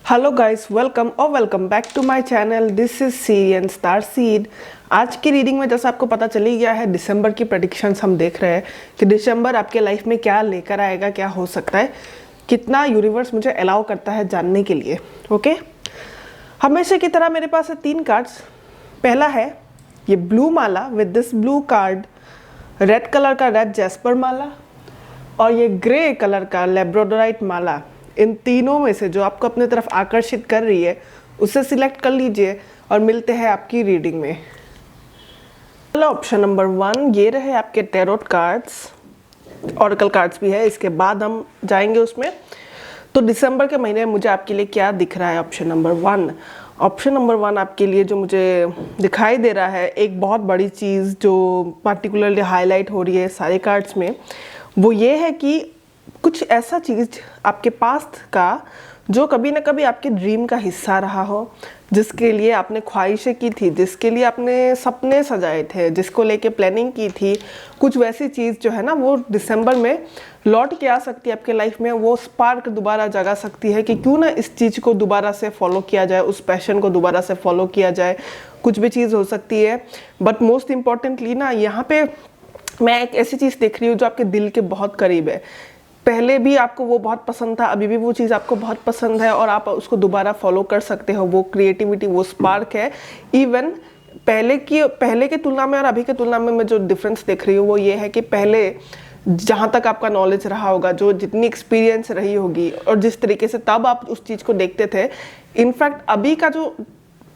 Hello guys, welcome back to my channel. This is Sirian star seed. आज की reading में जैसा आपको पता चली गया है, दिसंबर की प्रेडिक्शंस हम देख रहे हैं कि दिसंबर आपके लाइफ में क्या लेकर आएगा, क्या हो सकता है, कितना यूनिवर्स मुझे अलाउ करता है जानने के लिए। ओके, हमेशा की तरह मेरे पास है 3 कार्ड्स। पहला है ये blue Mala with this blue card, red colour का रेड जैस्पर माला और ये ग्रे कलर का लैब्राडोराइट माला। इन तीनों में से जो आपको अपनी तरफ आकर्षित कर रही है उसे सिलेक्ट कर लीजिए और मिलते हैं आपकी रीडिंग में। पहला ऑप्शन नंबर 1 ये रहे आपके टैरोट कार्ड्स, ऑरेकल कार्ड्स भी है, इसके बाद हम जाएंगे उसमें। तो दिसंबर के महीने में मुझे आपके लिए क्या दिख रहा है? ऑप्शन नंबर 1, ऑप्शन नंबर 1 आपके लिए जो मुझे दिखाई दे रहा है, एक बहुत बड़ी चीज़ जो पार्टिकुलरली हाईलाइट हो रही है सारे कार्ड्स में, वो ये है कि कुछ ऐसा चीज़ आपके पास्ट का जो कभी ना कभी आपके ड्रीम का हिस्सा रहा हो, जिसके लिए आपने ख्वाहिशें की थी, जिसके लिए आपने सपने सजाए थे, जिसको लेके प्लानिंग की थी, कुछ वैसी चीज़ जो है ना वो दिसंबर में लौट के आ सकती है आपके लाइफ में। वो स्पार्क दोबारा जगा सकती है कि क्यों ना इस चीज़ को दोबारा से फॉलो किया जाए, उस पैशन को दोबारा से फॉलो किया जाए। कुछ भी चीज़ हो सकती है, बट मोस्ट इम्पॉर्टेंटली ना यहाँ पे मैं एक ऐसी चीज़ देख रही हूँ जो आपके दिल के बहुत करीब है। पहले भी आपको वो बहुत पसंद था, अभी भी वो चीज़ आपको बहुत पसंद है और आप उसको दोबारा फॉलो कर सकते हो। वो क्रिएटिविटी, वो स्पार्क है। इवन पहले की तुलना में और अभी की तुलना में मैं जो डिफरेंस देख रही हूँ वो ये है कि पहले जहाँ तक आपका नॉलेज रहा होगा, जो जितनी एक्सपीरियंस रही होगी और जिस तरीके से तब आप उस चीज़ को देखते थे, इनफैक्ट अभी का जो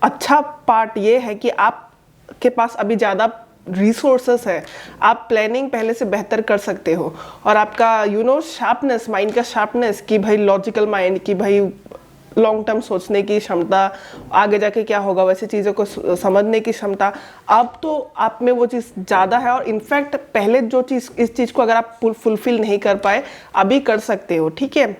अच्छा पार्ट ये है कि आपके पास अभी ज़्यादा रिसोर्सेस है, आप प्लानिंग पहले से बेहतर कर सकते हो और आपका शार्पनेस, माइंड का शार्पनेस कि भाई लॉजिकल माइंड की भाई लॉन्ग टर्म सोचने की क्षमता, आगे जाके क्या होगा वैसे चीज़ों को समझने की क्षमता, अब तो आप में वो चीज़ ज़्यादा है। और इनफैक्ट पहले जो चीज़, इस चीज़ को अगर आप फुलफिल नहीं कर पाए, अभी कर सकते हो। ठीक है,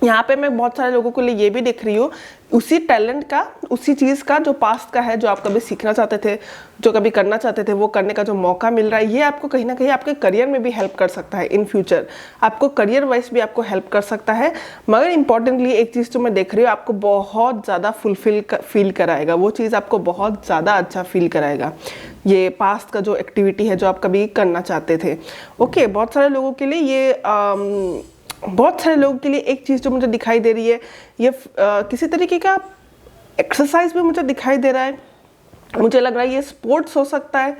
यहाँ पे मैं बहुत सारे लोगों के लिए ये भी देख रही हूँ, उसी टैलेंट का, उसी चीज़ का जो पास्ट का है, जो आप कभी सीखना चाहते थे, जो कभी करना चाहते थे, वो करने का जो मौका मिल रहा है, ये आपको कहीं ना कहीं आपके करियर में भी हेल्प कर सकता है। इन फ्यूचर आपको करियर वाइज भी आपको हेल्प कर सकता है। मगर इंपॉर्टेंटली एक चीज़ जो मैं देख रही हूँ, आपको बहुत ज़्यादा फील कराएगा, वो चीज़ आपको बहुत ज़्यादा अच्छा फील कराएगा। ये पास्ट का जो एक्टिविटी है जो आप कभी करना चाहते थे। ओके, बहुत सारे लोगों के लिए एक चीज़ जो मुझे दिखाई दे रही है, ये किसी तरीके का एक्सरसाइज भी मुझे दिखाई दे रहा है। मुझे लग रहा है ये स्पोर्ट्स हो सकता है,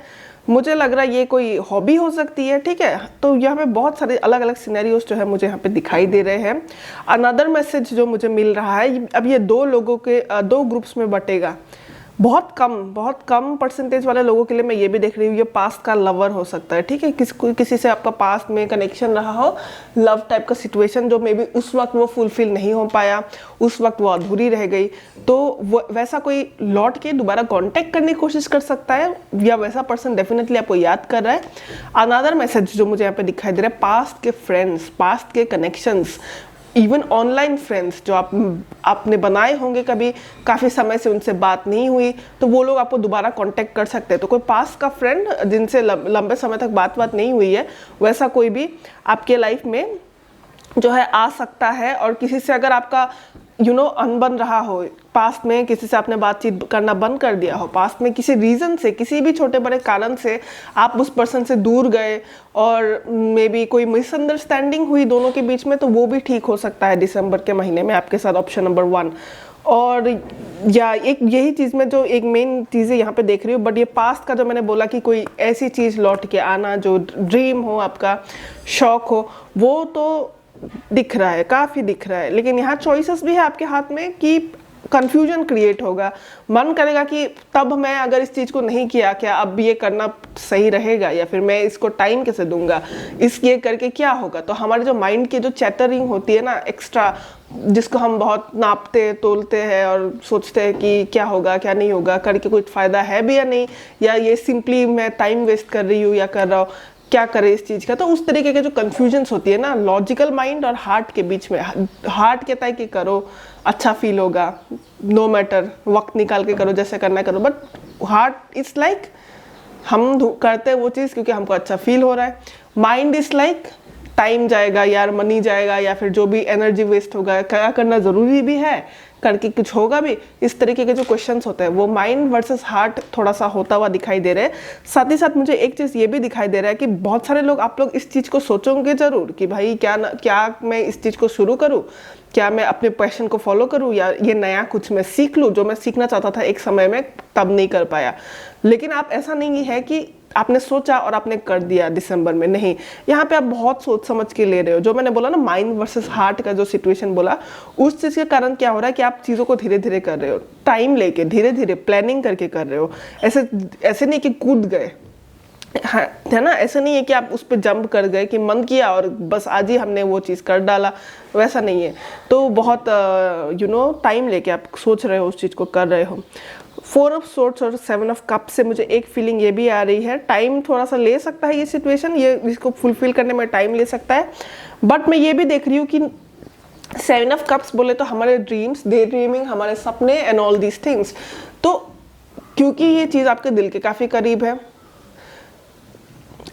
मुझे लग रहा है ये कोई हॉबी हो सकती है। ठीक है, तो यहाँ पे बहुत सारे अलग अलग सिनेरियोज जो है मुझे यहाँ पे दिखाई दे रहे हैं। अनदर मैसेज जो मुझे मिल रहा है, अब ये 2 लोगों के 2 ग्रुप्स में बटेगा। बहुत कम परसेंटेज वाले लोगों के लिए मैं ये भी देख रही हूँ, ये पास्ट का लवर हो सकता है। ठीक है, किसी से आपका पास्ट में कनेक्शन रहा हो, लव टाइप का सिचुएशन, जो मे बी उस वक्त वो फुलफिल नहीं हो पाया, उस वक्त वो अधूरी रह गई, तो वैसा कोई लौट के दोबारा कांटेक्ट करने की कोशिश कर सकता है, या वैसा पर्सन डेफिनेटली आपको याद कर रहा है। अनदर मैसेज जो मुझे यहाँ पे दिखाई दे रहा है, पास्ट के फ्रेंड्स, पास्ट के कनेक्शंस, इवन ऑनलाइन फ्रेंड्स जो आपने बनाए होंगे, कभी काफ़ी समय से उनसे बात नहीं हुई, तो वो लोग आपको दोबारा कांटेक्ट कर सकते हैं। तो कोई पास का फ्रेंड जिनसे लंबे समय तक बात नहीं हुई है, वैसा कोई भी आपके लाइफ में जो है आ सकता है। और किसी से अगर आपका अनबन रहा हो, पास्ट में किसी से आपने बातचीत करना बंद कर दिया हो, पास्ट में किसी रीज़न से, किसी भी छोटे बड़े कारण से आप उस पर्सन से दूर गए और मे बी कोई मिसअंडरस्टैंडिंग हुई दोनों के बीच में, तो वो भी ठीक हो सकता है दिसंबर के महीने में आपके साथ। Option number 1। और या एक यही चीज़ में जो एक मेन चीज़ें यहाँ पे देख रही हूँ, बट ये पास्ट का जो मैंने बोला कि कोई ऐसी चीज़ लौट के आना जो ड्रीम हो, आपका शौक हो, वो तो दिख रहा है, काफ़ी दिख रहा है। लेकिन यहाँ चॉइसेस भी है आपके हाथ में कि कंफ्यूजन क्रिएट होगा, मन करेगा कि तब मैं अगर इस चीज़ को नहीं किया, क्या अब ये करना सही रहेगा, या फिर मैं इसको टाइम कैसे दूंगा, ये करके क्या होगा। तो हमारे जो माइंड की जो चैटरिंग होती है ना एक्स्ट्रा, जिसको हम बहुत नापते तोलते हैं और सोचते हैं कि क्या होगा क्या नहीं होगा, करके कुछ फ़ायदा है भी या नहीं, या ये सिंपली मैं टाइम वेस्ट कर रही हूँ या कर रहा हूँ, क्या करे इस चीज़ का। तो उस तरीके के जो कन्फ्यूजन्स होती है ना लॉजिकल माइंड और हार्ट के बीच में, हार्ट कहता है कि करो, अच्छा फील होगा, नो मैटर, वक्त निकाल के करो, जैसे करना है करो, बट हार्ट इज़ लाइक हम करते हैं वो चीज़ क्योंकि हमको अच्छा फील हो रहा है। माइंड इज़ लाइक टाइम जाएगा यार, मनी जाएगा, या फिर जो भी एनर्जी वेस्ट होगा, क्या करना ज़रूरी भी है, करके कुछ होगा भी, इस तरीके के जो क्वेश्चंस होते हैं वो माइंड वर्सेस हार्ट थोड़ा सा होता हुआ दिखाई दे रहे हैं। साथ ही साथ मुझे एक चीज़ ये भी दिखाई दे रहा है कि बहुत सारे लोग, आप लोग इस चीज़ को सोचोगे ज़रूर कि भाई क्या मैं इस चीज़ को शुरू करूँ, क्या मैं अपने पैशन को फॉलो करूँ, या ये नया कुछ मैं सीख लूँ जो मैं सीखना चाहता था एक समय में तब नहीं कर पाया। लेकिन आप, ऐसा नहीं है कि आपने सोचा और आपने कर दिया दिसंबर में, नहीं, यहाँ पे आप बहुत सोच समझ के ले रहे हो। जो मैंने बोला ना, माइंड वर्सेस हार्ट का जो सिचुएशन बोला, उस चीज़ के कारण क्या हो रहा है कि आप चीज़ों को धीरे धीरे कर रहे हो, टाइम लेके धीरे धीरे प्लानिंग करके कर रहे हो। ऐसे नहीं कि कूद गए, हाँ, है ना, ऐसा नहीं है कि आप उस पर जंप कर गए कि मन किया और बस आज ही हमने वो चीज़ कर डाला, वैसा नहीं है। तो बहुत टाइम लेके आप सोच रहे हो, उस चीज़ को कर रहे हो। 4 ऑफ सोर्ड्स और 7 ऑफ कप से मुझे एक फीलिंग ये भी आ रही है, टाइम थोड़ा सा ले सकता है ये सिचुएशन, ये इसको फुलफिल करने में टाइम ले सकता है। बट मैं ये भी देख रही हूँ कि 7 ऑफ कप्स बोले तो हमारे ड्रीम्स, डे ड्रीमिंग, हमारे सपने एंड ऑल दीज थिंग्स। तो क्योंकि ये चीज़ आपके दिल के काफ़ी करीब है,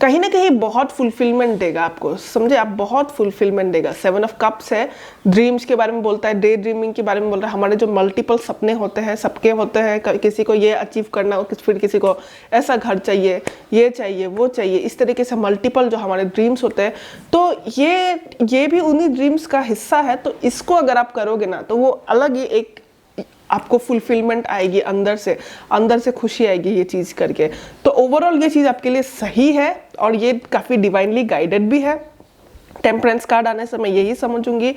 कहीं ना कहीं बहुत फुलफिलमेंट देगा आपको, समझे आप, बहुत फुलफिलमेंट देगा। 7 ऑफ कप्स है, ड्रीम्स के बारे में बोलता है, डे ड्रीमिंग के बारे में बोल रहा है। हमारे जो मल्टीपल सपने होते हैं, सबके होते हैं, किसी को ये अचीव करना हो, फिर किसी को ऐसा घर चाहिए, ये चाहिए, वो चाहिए, इस तरीके से मल्टीपल जो हमारे ड्रीम्स होते हैं। तो ये भी उन्हीं ड्रीम्स का हिस्सा है। तो इसको अगर आप करोगे ना, तो वो अलग ही एक आपको फुलफिलमेंट आएगी, अंदर से खुशी आएगी ये चीज़ करके। तो ओवरऑल ये चीज़ आपके लिए सही है और ये काफ़ी डिवाइनली गाइडेड भी है। टेम्परेंस कार्ड आने से मैं यही समझूंगी,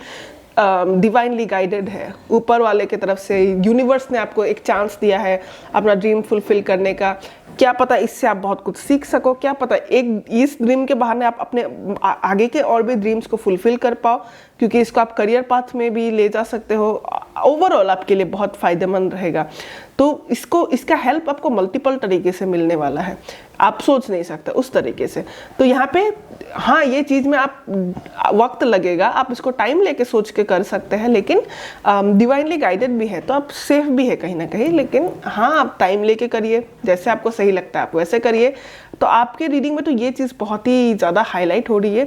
डिवाइनली गाइडेड है, ऊपर वाले की तरफ से यूनिवर्स ने आपको एक चांस दिया है अपना ड्रीम फुलफिल करने का। क्या पता इससे आप बहुत कुछ सीख सको, क्या पता एक इस ड्रीम के बहाने आप अपने आगे के और भी ड्रीम्स को फुलफिल कर पाओ, क्योंकि इसको आप करियर पाथ में भी ले जा सकते हो। ओवरऑल आपके लिए बहुत फ़ायदेमंद रहेगा। तो इसका हेल्प आपको मल्टीपल तरीके से मिलने वाला है, आप सोच नहीं सकते उस तरीके से। तो यहाँ पे हाँ, ये चीज़ में आप वक्त लगेगा, आप इसको टाइम लेके सोच के कर सकते हैं, लेकिन डिवाइनली गाइडेड भी है, तो आप सेफ भी है कहीं ना कहीं। लेकिन हाँ, आप टाइम लेके करिए, जैसे आपको सही लगता है आप वैसे करिए। तो आपके रीडिंग में तो ये चीज़ बहुत ही ज़्यादा हाईलाइट हो रही है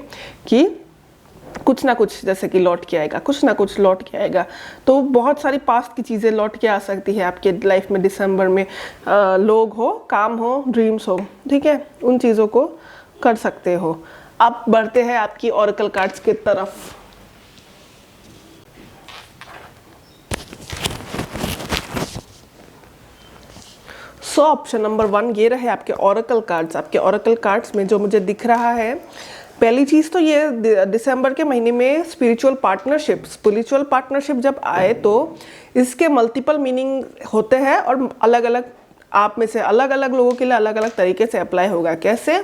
कि कुछ ना कुछ जैसे कि लौट के आएगा, कुछ ना कुछ लौट के आएगा। तो बहुत सारी पास्ट की चीज़ें लौट के आ सकती है आपके लाइफ में दिसंबर में। लोग हो, काम हो, ड्रीम्स हो, ठीक है, उन चीज़ों को कर सकते हो। अब बढ़ते हैं आपकी ऑरेकल कार्ड्स की तरफ। सो ऑप्शन नंबर 1 ये रहे आपके ऑरेकल कार्ड्स। आपके ऑरेकल कार्ड्स में जो मुझे दिख रहा है, पहली चीज़ तो ये दिसंबर के महीने में स्पिरिचुअल पार्टनरशिप जब आए तो इसके मल्टीपल मीनिंग होते हैं और अलग अलग, आप में से अलग अलग लोगों के लिए अलग अलग तरीके से अप्लाई होगा। कैसे?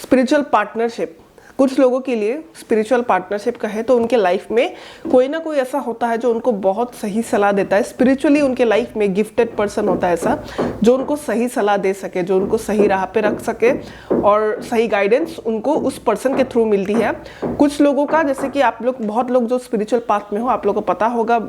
स्पिरिचुअल पार्टनरशिप, कुछ लोगों के लिए स्पिरिचुअल पार्टनरशिप का है तो उनके लाइफ में कोई ना कोई ऐसा होता है जो उनको बहुत सही सलाह देता है। स्पिरिचुअली उनके लाइफ में गिफ्टेड पर्सन होता है ऐसा, जो उनको सही सलाह दे सके, जो उनको सही राह पे रख सके और सही गाइडेंस उनको उस पर्सन के थ्रू मिलती है। कुछ लोगों का, जैसे कि आप लोग, बहुत लोग जो स्पिरिचुअल पाथ में हो, आप लोगों को पता होगा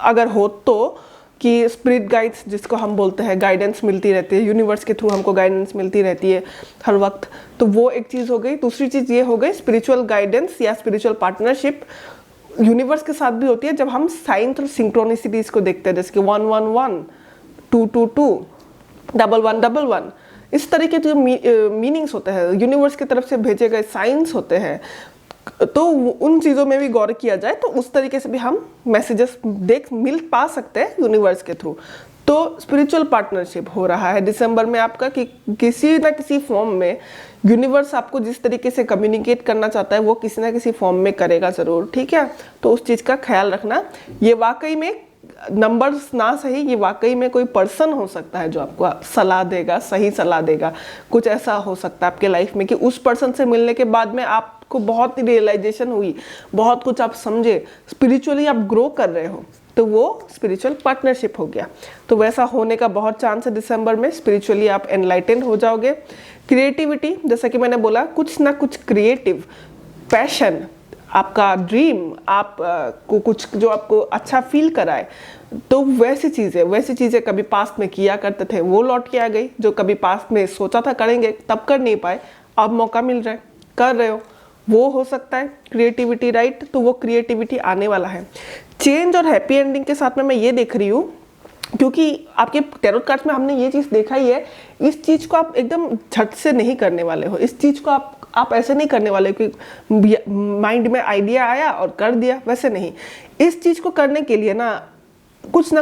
अगर हो तो, कि स्पिरिट गाइड्स जिसको हम बोलते हैं, गाइडेंस मिलती रहती है, यूनिवर्स के थ्रू हमको गाइडेंस मिलती रहती है हर वक्त। तो वो एक चीज़ हो गई। दूसरी चीज़ ये हो गई, स्पिरिचुअल गाइडेंस या स्पिरिचुअल पार्टनरशिप यूनिवर्स के साथ भी होती है जब हम साइंस और सिंक्रोनिसिटीज को देखते हैं, जैसे कि 111, 222, 1111, इस तरह के जो मीनिंग्स होते हैं, यूनिवर्स की तरफ से भेजे गए साइंस होते हैं। तो उन चीज़ों में भी गौर किया जाए तो उस तरीके से भी हम मैसेजेस मिल पा सकते हैं यूनिवर्स के थ्रू। तो स्पिरिचुअल पार्टनरशिप हो रहा है दिसंबर में आपका, कि किसी ना किसी फॉर्म में यूनिवर्स आपको जिस तरीके से कम्युनिकेट करना चाहता है वो किसी ना किसी फॉर्म में करेगा ज़रूर, ठीक है। तो उस चीज़ का ख्याल रखना। ये वाकई में नंबर्स ना सही, ये वाकई में कोई पर्सन हो सकता है जो आपको सलाह देगा, सही सलाह देगा। कुछ ऐसा हो सकता है आपके लाइफ में कि उस पर्सन से मिलने के बाद में आपको बहुत ही रियलाइजेशन हुई, बहुत कुछ आप समझे, स्पिरिचुअली आप ग्रो कर रहे हो, तो वो स्पिरिचुअल पार्टनरशिप हो गया। तो वैसा होने का बहुत चांस है दिसंबर में। स्पिरिचुअली आप एनलाइटेंड हो जाओगे। क्रिएटिविटी, जैसा कि मैंने बोला, कुछ ना कुछ क्रिएटिव पैशन, आपका ड्रीम, आप को कुछ जो आपको अच्छा फील कराए, तो वैसी चीज़ें कभी पास्ट में किया करते थे वो लौट के आ गई। जो कभी पास्ट में सोचा था करेंगे तब कर नहीं पाए, अब मौका मिल रहा है, कर रहे हो, वो हो सकता है क्रिएटिविटी, राइट? तो वो क्रिएटिविटी आने वाला है। चेंज और हैप्पी एंडिंग के साथ में मैं ये देख रही हूँ, क्योंकि आपके टैरोट कार्ड्स में हमने ये चीज़ देखा ही है, इस चीज़ को आप एकदम झट से नहीं करने वाले हो। इस चीज़ को आप ऐसे नहीं करने वाले कि माइंड में आइडिया आया और कर दिया, वैसे नहीं। इस चीज़ को करने के लिए ना कुछ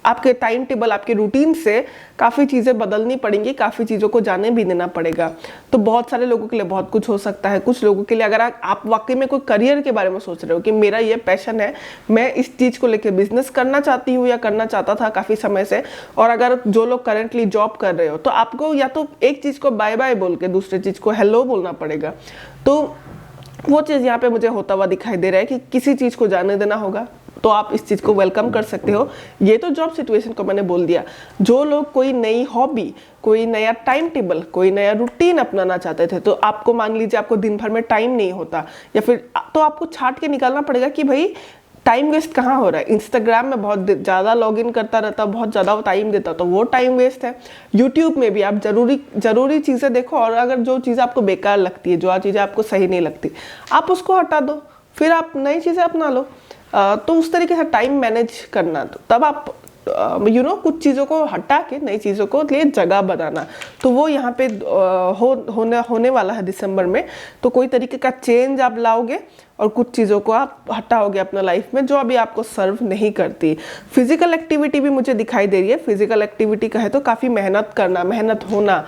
आपके टाइम टेबल, आपके रूटीन से काफ़ी चीज़ें बदलनी पड़ेंगी, काफ़ी चीज़ों को जाने भी देना पड़ेगा। तो बहुत सारे लोगों के लिए बहुत कुछ हो सकता है। कुछ लोगों के लिए अगर आप वाकई में कोई करियर के बारे में सोच रहे हो कि मेरा ये पैशन है, मैं इस चीज़ को लेकर बिजनेस करना चाहती हूँ या करना चाहता था काफ़ी समय से, और अगर जो लोग करेंटली जॉब कर रहे हो, तो आपको या तो एक चीज़ को बाय बाय बोल के दूसरी चीज़ को हेलो बोलना पड़ेगा। तो वो चीज़ यहाँ पे मुझे होता हुआ दिखाई दे रहा है कि किसी चीज़ को जाने देना होगा, तो आप इस चीज़ को वेलकम कर सकते हो। ये तो जॉब सिचुएशन को मैंने बोल दिया। जो लोग कोई नई हॉबी, कोई नया टाइम टेबल, कोई नया रूटीन अपनाना चाहते थे, तो आपको मान लीजिए आपको दिन भर में टाइम नहीं होता, या फिर तो आपको छांट के निकालना पड़ेगा कि भाई टाइम वेस्ट कहाँ हो रहा है। इंस्टाग्राम में बहुत ज़्यादा लॉगिन करता रहता, बहुत ज़्यादा टाइम देता, तो वो टाइम वेस्ट है। यूट्यूब में भी आप ज़रूरी चीज़ें देखो, और अगर जो चीज़ आपको बेकार लगती है, जो चीज़ें आपको सही नहीं लगती, आप उसको हटा दो, फिर आप नई चीज़ें अपना लो। तो उस तरीके से टाइम मैनेज करना, तो तब आप कुछ चीज़ों को हटा के नई चीज़ों को लिए जगह बनाना, तो वो यहाँ पे होने वाला है दिसंबर में। तो कोई तरीके का चेंज आप लाओगे और कुछ चीज़ों को आप हटाओगे अपना लाइफ में जो अभी आपको सर्व नहीं करती। फिजिकल एक्टिविटी भी मुझे दिखाई दे रही है। फिजिकल एक्टिविटी कहे तो काफ़ी मेहनत करना, मेहनत होना,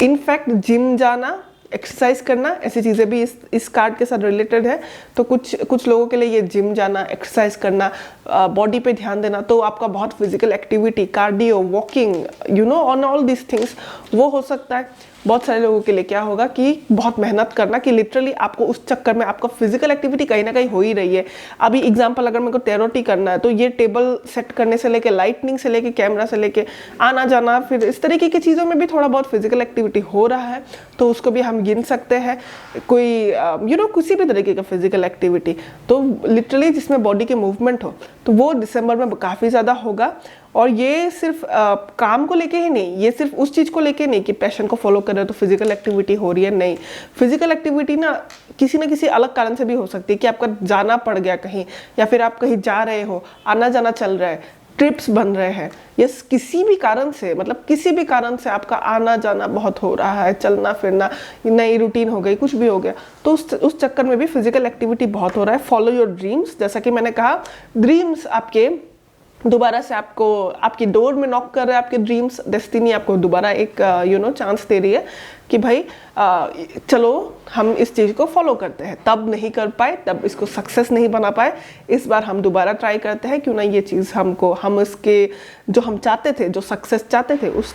इनफैक्ट जिम जाना, एक्सरसाइज करना, ऐसी चीज़ें भी इस कार्ड के साथ रिलेटेड है। तो कुछ लोगों के लिए ये जिम जाना, एक्सरसाइज करना, बॉडी पे ध्यान देना, तो आपका बहुत physical activity, cardio, walking, on all this things वो हो सकता है। बहुत सारे लोगों के लिए क्या होगा कि बहुत मेहनत करना, कि लिटरली आपको उस चक्कर में आपका फिजिकल एक्टिविटी कहीं ना कहीं हो ही रही है। अभी एग्जांपल अगर मेरे को टैरोट ही करना है, तो ये टेबल सेट करने से लेके, लाइटनिंग से लेके, कैमरा से लेके, आना जाना, फिर इस तरीके की चीज़ों में भी थोड़ा बहुत फिजिकल एक्टिविटी हो रहा है, तो उसको भी हम गिन सकते हैं। कोई किसी भी तरीके का फिजिकल एक्टिविटी, तो लिटरली जिसमें बॉडी के मूवमेंट हो, तो वो दिसंबर में काफ़ी ज़्यादा होगा। और ये सिर्फ काम को लेके ही नहीं, ये सिर्फ उस चीज़ को लेके नहीं कि पैशन को फॉलो कर रहे हो तो फिजिकल एक्टिविटी हो रही है, नहीं। फिजिकल एक्टिविटी ना किसी अलग कारण से भी हो सकती है, कि आपका जाना पड़ गया कहीं, या फिर आप कहीं जा रहे हो, आना जाना चल रहा है, ट्रिप्स बन रहे हैं, यस, किसी भी कारण से, मतलब किसी भी कारण से आपका आना जाना बहुत हो रहा है, चलना फिरना, नई रूटीन हो गई, कुछ भी हो गया, तो उस चक्कर में भी फिजिकल एक्टिविटी बहुत हो रहा है। फॉलो योर ड्रीम्स, जैसा कि मैंने कहा, ड्रीम्स आपके दोबारा से आपकी डोर में नॉक कर रहा है। आपके ड्रीम्स, डेस्टिनी आपको दोबारा एक चांस दे रही है कि भाई चलो हम इस चीज़ को फॉलो करते हैं। तब नहीं कर पाए, तब इसको सक्सेस नहीं बना पाए, इस बार हम दोबारा ट्राई करते हैं, क्यों ना ये चीज़ हम इसके जो हम चाहते थे, जो सक्सेस चाहते थे, उस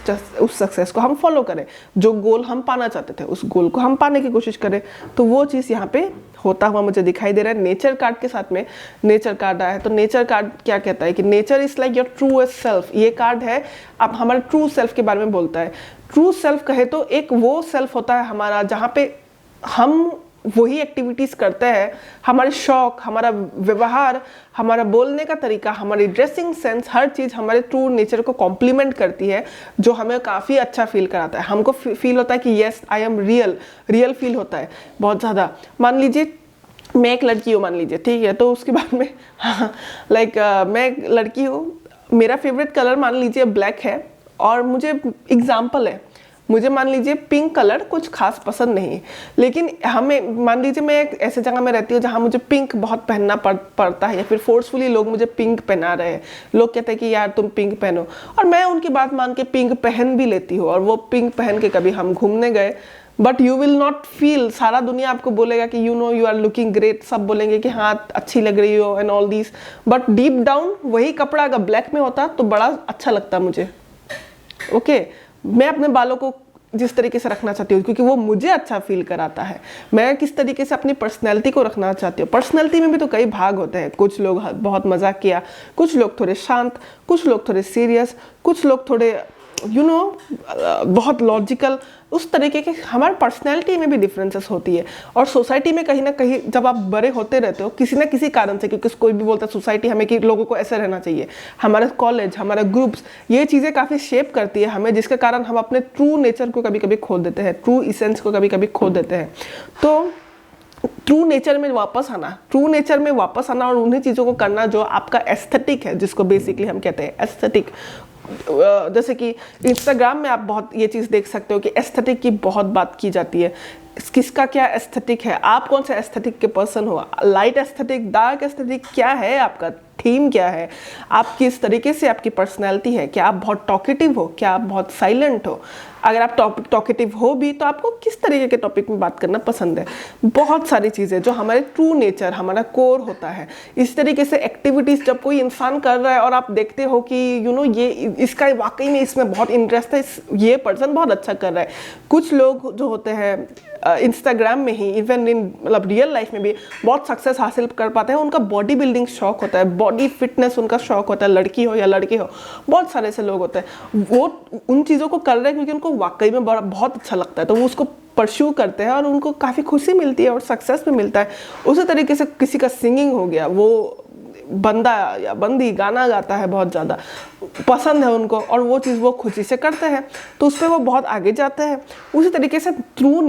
सक्सेस को हम फॉलो करें। जो गोल हम पाना चाहते थे, उस गोल को हम पाने की कोशिश करें। तो वो चीज़ यहाँ पे होता हुआ मुझे दिखाई दे रहा है। नेचर कार्ड के साथ में नेचर कार्ड आया है, तो नेचर कार्ड क्या कहता है कि nature is like your truest self. ये कार्ड है, आप हमारे ट्रू सेल्फ के बारे में बोलता है। ट्रू सेल्फ कहे तो एक वो सेल्फ होता है हमारा जहाँ पे हम वही एक्टिविटीज़ करते हैं, हमारे शौक, हमारा व्यवहार, हमारा बोलने का तरीका, हमारी ड्रेसिंग सेंस, हर चीज़ हमारे ट्रू नेचर को कॉम्प्लीमेंट करती है, जो हमें काफ़ी अच्छा फील कराता है। हमको फील होता है कि yes I am real feel होता है बहुत ज़्यादा। मान लीजिए मैं एक लड़की हूँ, मान लीजिए, ठीक है, तो उसके बाद में मैं एक लड़की हूँ, मेरा फेवरेट कलर मान लीजिए ब्लैक है, और मुझे एग्जाम्पल है, मुझे मान लीजिए पिंक कलर कुछ खास पसंद नहीं है, लेकिन हमें मान लीजिए मैं एक ऐसे जगह में रहती हूँ जहाँ मुझे पिंक बहुत पहनना पड़ता है, या फिर फोर्सफुली लोग मुझे पिंक पहना रहे हैं, लोग कहते हैं कि यार तुम पिंक पहनो, और मैं उनकी बात मान के पिंक पहन भी लेती हूँ, और वो पिंक पहन के कभी हम घूमने गए, but you will not feel, सारा दुनिया आपको बोलेगा कि यू आर लुकिंग ग्रेट, सब बोलेंगे कि हाँ अच्छी लग रही हो and all this, but deep down वही कपड़ा अगर ब्लैक में होता तो बड़ा अच्छा लगता मुझे। ओके, मैं अपने बालों को जिस तरीके से रखना चाहती हूँ, क्योंकि वो मुझे अच्छा फील कराता है, मैं किस तरीके से अपनी पर्सनैलिटी को रखना चाहती हूँ। पर्सनैलिटी में भी तो कई भाग होते हैं, कुछ लोग बहुत मजाक किया, कुछ लोग थोड़े शांत, कुछ लोग थोड़े सीरियस, कुछ लोग थोड़े बहुत लॉजिकल, उस तरीके के हमारे पर्सनैलिटी में भी डिफरेंसेस होती है। और सोसाइटी में कहीं ना कहीं जब आप बड़े होते रहते हो किसी ना किसी कारण से, क्योंकि कोई भी बोलता है सोसाइटी हमें कि लोगों को ऐसे रहना चाहिए, हमारा कॉलेज, हमारा ग्रुप्स, ये चीज़ें काफ़ी शेप करती है हमें, जिसके कारण हम अपने ट्रू नेचर को कभी कभी खो देते हैं, ट्रू इसेंस को कभी कभी खो देते हैं। तो ट्रू नेचर में वापस आना, ट्रू नेचर में वापस आना और उन्हीं चीज़ों को करना जो आपका एस्थेटिक है, जिसको बेसिकली हम कहते हैं एस्थेटिक। जैसे कि इंस्टाग्राम में आप बहुत ये चीज़ देख सकते हो कि एस्थेटिक की बहुत बात की जाती है। किसका क्या एस्थेटिक है, आप कौन सा एस्थेटिक के पर्सन हो, लाइट एस्थेटिक, डार्क एस्थेटिक, क्या है आपका थीम, क्या है, आप किस तरीके से आपकी पर्सनैलिटी है, क्या आप बहुत टॉकेटिव हो, क्या आप बहुत साइलेंट हो, अगर आप टॉकेटिव हो भी तो आपको किस तरीके के टॉपिक में बात करना पसंद है। बहुत सारी चीज़ें जो हमारे ट्रू नेचर, हमारा कोर होता है। इस तरीके से एक्टिविटीज़ जब कोई इंसान कर रहा है और आप देखते हो कि ये इसका वाकई में इसमें बहुत इंटरेस्ट है, ये पर्सन बहुत अच्छा कर रहा है। कुछ लोग जो होते हैं इंस्टाग्राम में ही, इवन इन मतलब रियल लाइफ में भी बहुत सक्सेस हासिल कर पाते हैं, उनका बॉडी बिल्डिंग शौक होता है, बॉडी फिटनेस उनका शौक होता है, लड़की हो या लड़के हो, बहुत सारे ऐसे लोग होते हैं। वो उन चीज़ों को कर रहे हैं क्योंकि उनको वाकई में बहुत अच्छा लगता है, तो वो उसको परस्यू करते हैं और उनको काफ़ी खुशी मिलती है और सक्सेस भी मिलता है। उसी तरीके से किसी का सिंगिंग हो गया, वो बंदा या बंदी गाना गाता है, बहुत ज़्यादा पसंद है उनको और वो चीज़ वो खुशी से करते हैं, तो उस पर वो बहुत आगे जाते हैं। उसी तरीके से ट्रू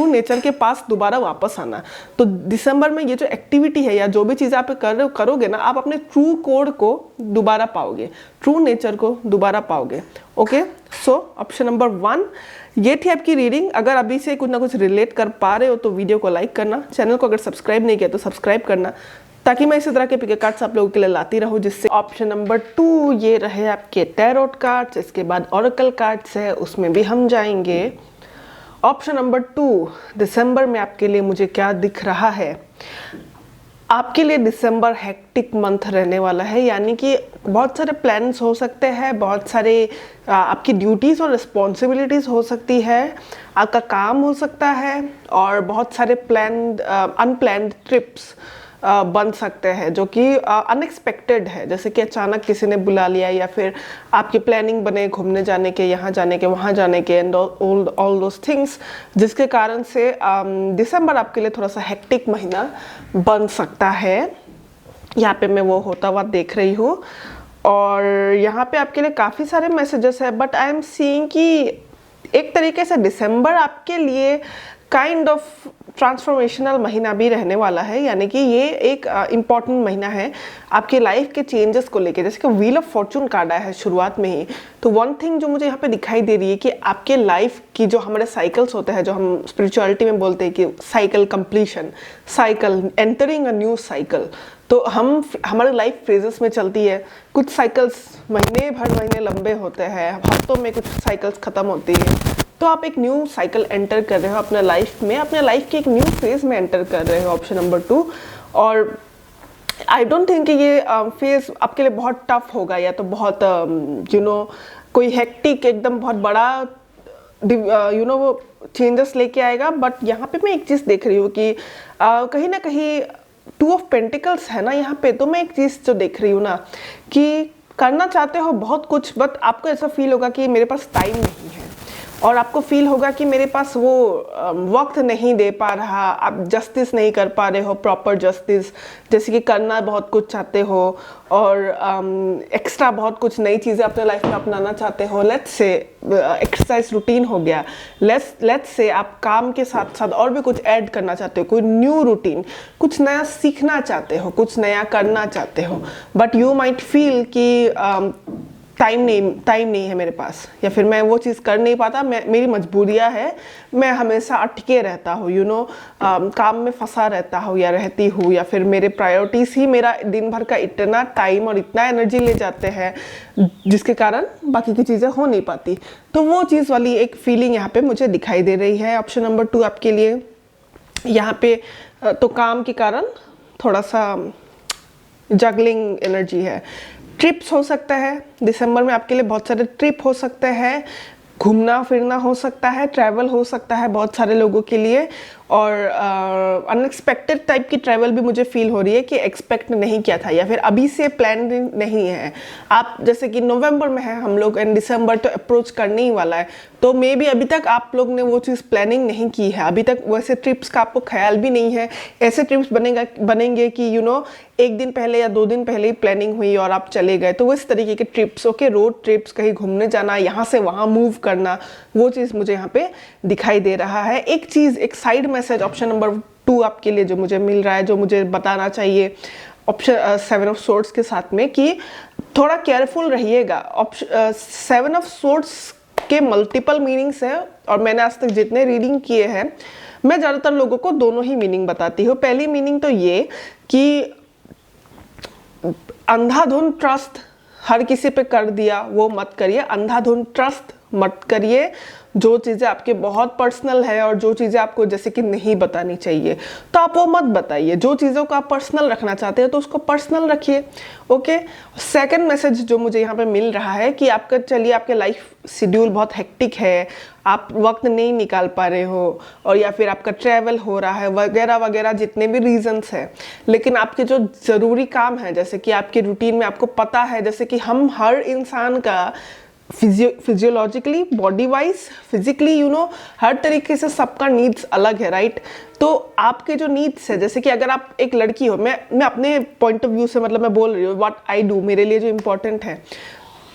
नेचर के पास दोबारा वापस आना। तो दिसंबर में ये जो एक्टिविटी है या जो भी चीज़ आप कर रहे हो, करोगे ना, आप अपने ट्रू कोड को दोबारा पाओगे, ट्रू नेचर को दोबारा पाओगे। ओके, सो ऑप्शन नंबर 1 ये थी आपकी रीडिंग। अगर अभी से कुछ ना कुछ रिलेट कर पा रहे हो तो वीडियो को लाइक करना, चैनल को अगर सब्सक्राइब नहीं किया तो सब्सक्राइब करना, ताकि मैं इसी तरह के पिक कार्ड्स आप लोगों के लिए लाती रहूं। जिससे ऑप्शन नंबर 2 ये रहे आपके टैरोट कार्ड्स, इसके बाद ओरेकल कार्ड्स है, उसमें भी हम जाएंगे। ऑप्शन नंबर 2 दिसंबर में आपके लिए मुझे क्या दिख रहा है। आपके लिए दिसंबर हेक्टिक मंथ रहने वाला है, यानी कि बहुत सारे प्लान्स हो सकते हैं, बहुत सारे आपकी ड्यूटीज़ और रिस्पॉन्सिबिलिटीज़ हो सकती है, आपका काम हो सकता है और बहुत सारे अनप्लान्ड ट्रिप्स बन सकते हैं जो कि अनएक्सपेक्टेड है। जैसे कि अचानक किसी ने बुला लिया या फिर आपकी प्लानिंग बने घूमने जाने के, यहाँ जाने के, वहाँ जाने के, एंड ऑल दोज थिंग्स, जिसके कारण से दिसंबर आपके लिए थोड़ा सा हेक्टिक महीना बन सकता है। यहाँ पे मैं वो होता हुआ देख रही हूँ और यहाँ पे आपके लिए काफ़ी सारे मैसेजेस है, बट आई एम सीइंग कि एक तरीके से दिसंबर आपके लिए काइंड ऑफ ट्रांसफॉर्मेशनल महीना भी रहने वाला है, यानी कि ये एक इम्पॉर्टेंट महीना है आपके लाइफ के चेंजेस को लेके। जैसे कि व्हील ऑफ फॉर्चून कार्ड आया है शुरुआत में ही, तो वन थिंग जो मुझे यहाँ पे दिखाई दे रही है कि आपके लाइफ की जो हमारे साइकिल्स होते हैं, जो हम स्पिरिचुअलिटी में बोलते हैं कि cycle completion, cycle entering a new cycle, तो हमारे लाइफ फेजेस में चलती है। कुछ साइकिल्स महीने लंबे होते हैं, हफ्तों में कुछ साइकिल्स ख़त्म होती है, तो आप एक न्यू साइकिल एंटर कर रहे हो अपने लाइफ में, अपने लाइफ के एक न्यू फेज में एंटर कर रहे हो, ऑप्शन नंबर 2। और आई डोंट थिंक कि ये फेज आपके लिए बहुत टफ होगा या तो बहुत कोई हेक्टिक एकदम बहुत बड़ा वो चेंजेस लेके आएगा। बट यहाँ पे मैं एक चीज़ देख रही हूँ कि कहीं ना कहीं 2 ऑफ पेंटिकल्स है ना यहाँ पे, तो मैं एक चीज़ जो देख रही हूँ ना कि करना चाहते हो बहुत कुछ, बट आपको ऐसा फील होगा कि मेरे पास टाइम नहीं है, और आपको फील होगा कि मेरे पास वो वक्त नहीं दे पा रहा, आप जस्टिस नहीं कर पा रहे हो, प्रॉपर जस्टिस, जैसे कि करना बहुत कुछ चाहते हो और एक्स्ट्रा बहुत कुछ नई चीज़ें अपने लाइफ में अपनाना चाहते हो। लेट्स से एक्सरसाइज रूटीन हो गया, लेट्स से आप काम के साथ साथ और भी कुछ ऐड करना चाहते हो, कोई न्यू रूटीन, कुछ नया सीखना चाहते हो, कुछ नया करना चाहते हो, बट यू माइट फील कि टाइम नहीं है मेरे पास, या फिर मैं वो चीज़ कर नहीं पाता, मेरी मजबूरियाँ है, मैं हमेशा अटके रहता हूँ, काम में फंसा रहता हूँ या रहती हूँ, या फिर मेरे प्रायोरिटीज़ ही मेरा दिन भर का इतना टाइम और इतना एनर्जी ले जाते हैं जिसके कारण बाकी की चीज़ें हो नहीं पाती। तो वो चीज़ वाली एक फीलिंग यहाँ पे मुझे दिखाई दे रही है। ऑप्शन नंबर 2 आपके लिए यहाँ पे तो काम के कारण थोड़ा सा जगलिंग एनर्जी है। ट्रिप्स हो सकता है दिसंबर में आपके लिए, बहुत सारे ट्रिप हो सकते हैं, घूमना फिरना हो सकता है, ट्रैवल हो सकता है बहुत सारे लोगों के लिए, और अनएक्सपेक्टेड टाइप की ट्रैवल भी मुझे फील हो रही है कि एक्सपेक्ट नहीं किया था या फिर अभी से प्लान नहीं है। आप जैसे कि नवंबर में है हम लोग एंड दिसंबर तो अप्रोच करने ही वाला है, तो मे बी अभी तक आप लोग ने वो चीज़ प्लानिंग नहीं की है, अभी तक वैसे ट्रिप्स का आपको ख्याल भी नहीं है। ऐसे ट्रिप्स बनेंगे कि एक दिन पहले या 2 दिन पहले ही प्लानिंग हुई और आप चले गए, तो वो इस तरीके के ट्रिप्स, ओके, रोड ट्रिप्स, कहीं घूमने जाना, यहाँ से वहाँ मूव करना, वो चीज़ मुझे यहाँ पे दिखाई दे रहा है। एक चीज़, एक साइड मैसेज ऑप्शन नंबर 2 आपके लिए जो मुझे मिल रहा है, जो मुझे बताना चाहिए ऑप्शन 7 ऑफ सोर्ड्स के साथ में, कि थोड़ा केयरफुल रहिएगा। ऑप्शन 7 ऑफ सोर्ड्स के मल्टीपल मीनिंग्स हैं, और मैंने आज तक जितने रीडिंग किए हैं मैं ज़्यादातर लोगों को दोनों ही मीनिंग बताती हूँ। पहली मीनिंग तो ये कि अंधाधुन ट्रस्ट हर किसी पे कर दिया वो मत करिए, अंधाधुन ट्रस्ट मत करिए। जो चीज़ें आपके बहुत पर्सनल है और जो चीज़ें आपको जैसे कि नहीं बतानी चाहिए तो आप वो मत बताइए। जो चीज़ों को आप पर्सनल रखना चाहते हैं तो उसको पर्सनल रखिए। ओके, सेकंड मैसेज जो मुझे यहाँ पे मिल रहा है कि आपका, चलिए आपके लाइफ शेड्यूल बहुत हेक्टिक है, आप वक्त नहीं निकाल पा रहे हो, और या फिर आपका ट्रैवल हो रहा है वगैरह वगैरह, जितने भी रीजंस हैं, लेकिन आपके जो ज़रूरी काम है, जैसे कि आपके रूटीन में आपको पता है, जैसे कि हम हर इंसान का फिजियोलॉजिकली, बॉडी वाइज, फिजिकली, हर तरीके से सबका नीड्स अलग है, राइट। तो आपके जो नीड्स है, जैसे कि अगर आप एक लड़की हो, मैं अपने पॉइंट ऑफ व्यू से मतलब मैं बोल रही हूँ व्हाट आई डू, मेरे लिए जो इम्पोर्टेंट है,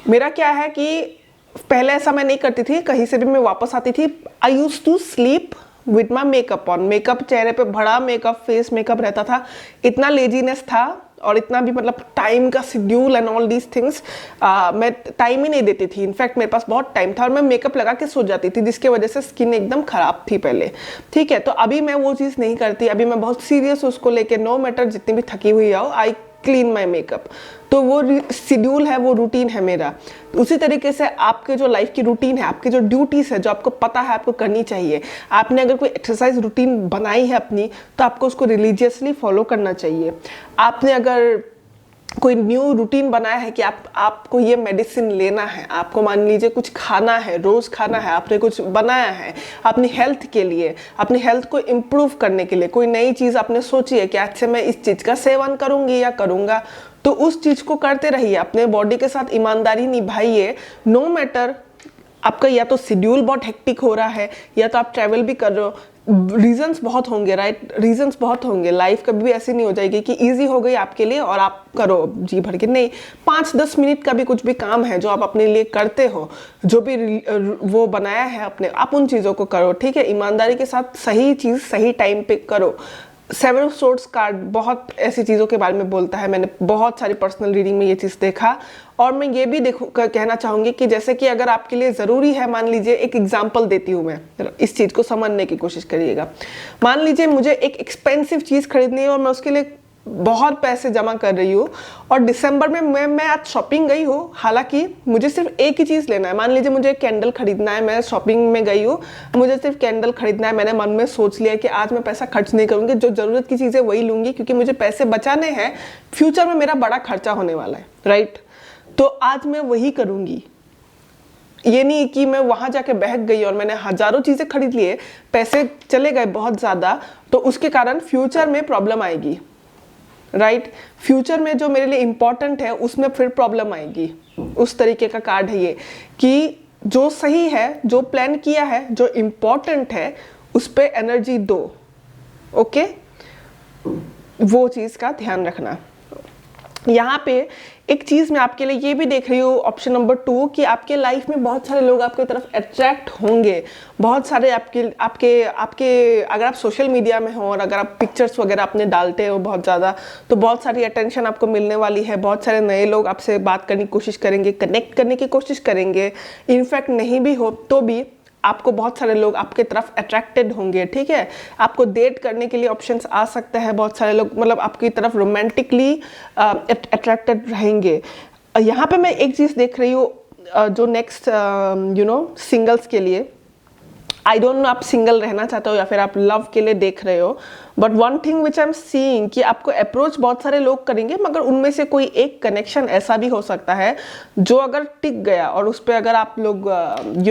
मेरा क्या है कि पहले ऐसा मैं नहीं करती थी, कहीं से भी मैं वापस आती थी, I used to sleep with my makeup on. Makeup, चेहरे पे बड़ा मेकअप, फेस मेकअप रहता था, इतना लेजीनेस था और इतना भी मतलब टाइम का schedule and all these things, मैं टाइम ही नहीं देती थी। इनफैक्ट मेरे पास बहुत टाइम था और मैं मेकअप लगा के सो जाती थी, जिसकी वजह से स्किन एकदम ख़राब थी पहले, ठीक है। तो अभी मैं वो चीज़ नहीं करती, अभी मैं बहुत सीरियस उसको लेके, नो मैटर जितनी भी थकी हुई आओ, आई क्लीन माई मेकअप। तो वो शेड्यूल है, वो रूटीन है मेरा। उसी तरीके से आपके जो लाइफ की रूटीन है, आपके जो ड्यूटीज़ है, जो आपको पता है आपको करनी चाहिए, आपने अगर कोई एक्सरसाइज रूटीन बनाई है अपनी, तो आपको उसको रिलीजियसली फॉलो करना चाहिए। आपने अगर कोई न्यू रूटीन बनाया है कि आपको ये मेडिसिन लेना है, आपको मान लीजिए कुछ खाना है, रोज़ खाना है, आपने कुछ बनाया है अपनी हेल्थ के लिए, अपनी हेल्थ को इम्प्रूव करने के लिए, कोई नई चीज़ आपने सोची है कि आज से मैं इस चीज़ का सेवन करूँगी या करूँगा, तो उस चीज़ को करते रहिए, अपने बॉडी के साथ ईमानदारी निभाइए। नो मैटर आपका या तो शेड्यूल बहुत हेक्टिक हो रहा है, या तो आप ट्रैवल भी कर रहे हो, रीजंस बहुत होंगे, राइट, रीजंस बहुत होंगे। लाइफ कभी भी ऐसी नहीं हो जाएगी कि इजी हो गई आपके लिए और आप करो जी भर के, नहीं। 5-10 मिनट का भी कुछ भी काम है जो आप अपने लिए करते हो, जो भी वो बनाया है अपने, आप उन चीज़ों को करो, ठीक है। ईमानदारी के साथ सही चीज़ सही टाइम पे करो। 7 ऑफ सोर्ड्स कार्ड बहुत ऐसी चीज़ों के बारे में बोलता है, मैंने बहुत सारी पर्सनल रीडिंग में ये चीज़ देखा। और मैं ये भी कहना चाहूँगी कि जैसे कि अगर आपके लिए ज़रूरी है, मान लीजिए एक एग्जांपल देती हूँ मैं, इस चीज़ को समझने की कोशिश करिएगा। मान लीजिए मुझे एक एक्सपेंसिव चीज़ खरीदनी है और मैं उसके लिए बहुत पैसे जमा कर रही हूँ, और दिसंबर में मैं आज शॉपिंग गई हूँ, हालांकि मुझे सिर्फ एक ही चीज़ लेना है। मान लीजिए मुझे कैंडल खरीदना है, मैं शॉपिंग में गई हूँ, मुझे सिर्फ कैंडल खरीदना है, मैंने मन में सोच लिया कि आज मैं पैसा खर्च नहीं करूँगी, जो ज़रूरत की चीज़ें वही लूँगी, क्योंकि मुझे पैसे बचाने हैं, फ्यूचर में मेरा बड़ा खर्चा होने वाला है, राइट। तो आज मैं वही करूँगी। ये नहीं कि मैं वहाँ जाके बहक गई और मैंने हज़ारों चीज़ें खरीद लिए, पैसे चले गए बहुत ज़्यादा, तो उसके कारण फ्यूचर में प्रॉब्लम आएगी, राइट। फ्यूचर में जो मेरे लिए इम्पॉर्टेंट है उसमें फिर प्रॉब्लम आएगी। उस तरीके का कार्ड है ये, कि जो सही है, जो प्लान किया है, जो इम्पॉर्टेंट है, उस पर एनर्जी दो, ओके। वो चीज़ का ध्यान रखना। यहाँ पे एक चीज़ मैं आपके लिए ये भी देख रही हूँ, ऑप्शन नंबर 2, कि आपके लाइफ में बहुत सारे लोग आपकी तरफ अट्रैक्ट होंगे, बहुत सारे आपके अगर आप सोशल मीडिया में हो और अगर आप पिक्चर्स वगैरह अपने डालते हो बहुत ज़्यादा, तो बहुत सारी अटेंशन आपको मिलने वाली है, बहुत सारे नए लोग आपसे बात करने की कोशिश करेंगे, कनेक्ट करने की कोशिश करेंगे। इनफैक्ट नहीं भी हो तो भी आपको बहुत सारे लोग आपके तरफ अट्रैक्टेड होंगे, ठीक है। आपको डेट करने के लिए ऑप्शंस आ सकते हैं, बहुत सारे लोग मतलब आपकी तरफ रोमांटिकली अट्रैक्टेड रहेंगे। यहाँ पे मैं एक चीज़ देख रही हूँ, जो नेक्स्ट सिंगल्स के लिए, आई डोंट नो आप सिंगल रहना चाहते हो या फिर आप लव के लिए देख रहे हो, but one thing which I am seeing कि आपको अप्रोच बहुत सारे लोग करेंगे, मगर उनमें से कोई एक कनेक्शन ऐसा भी हो सकता है जो अगर टिक गया और उस पर अगर आप लोग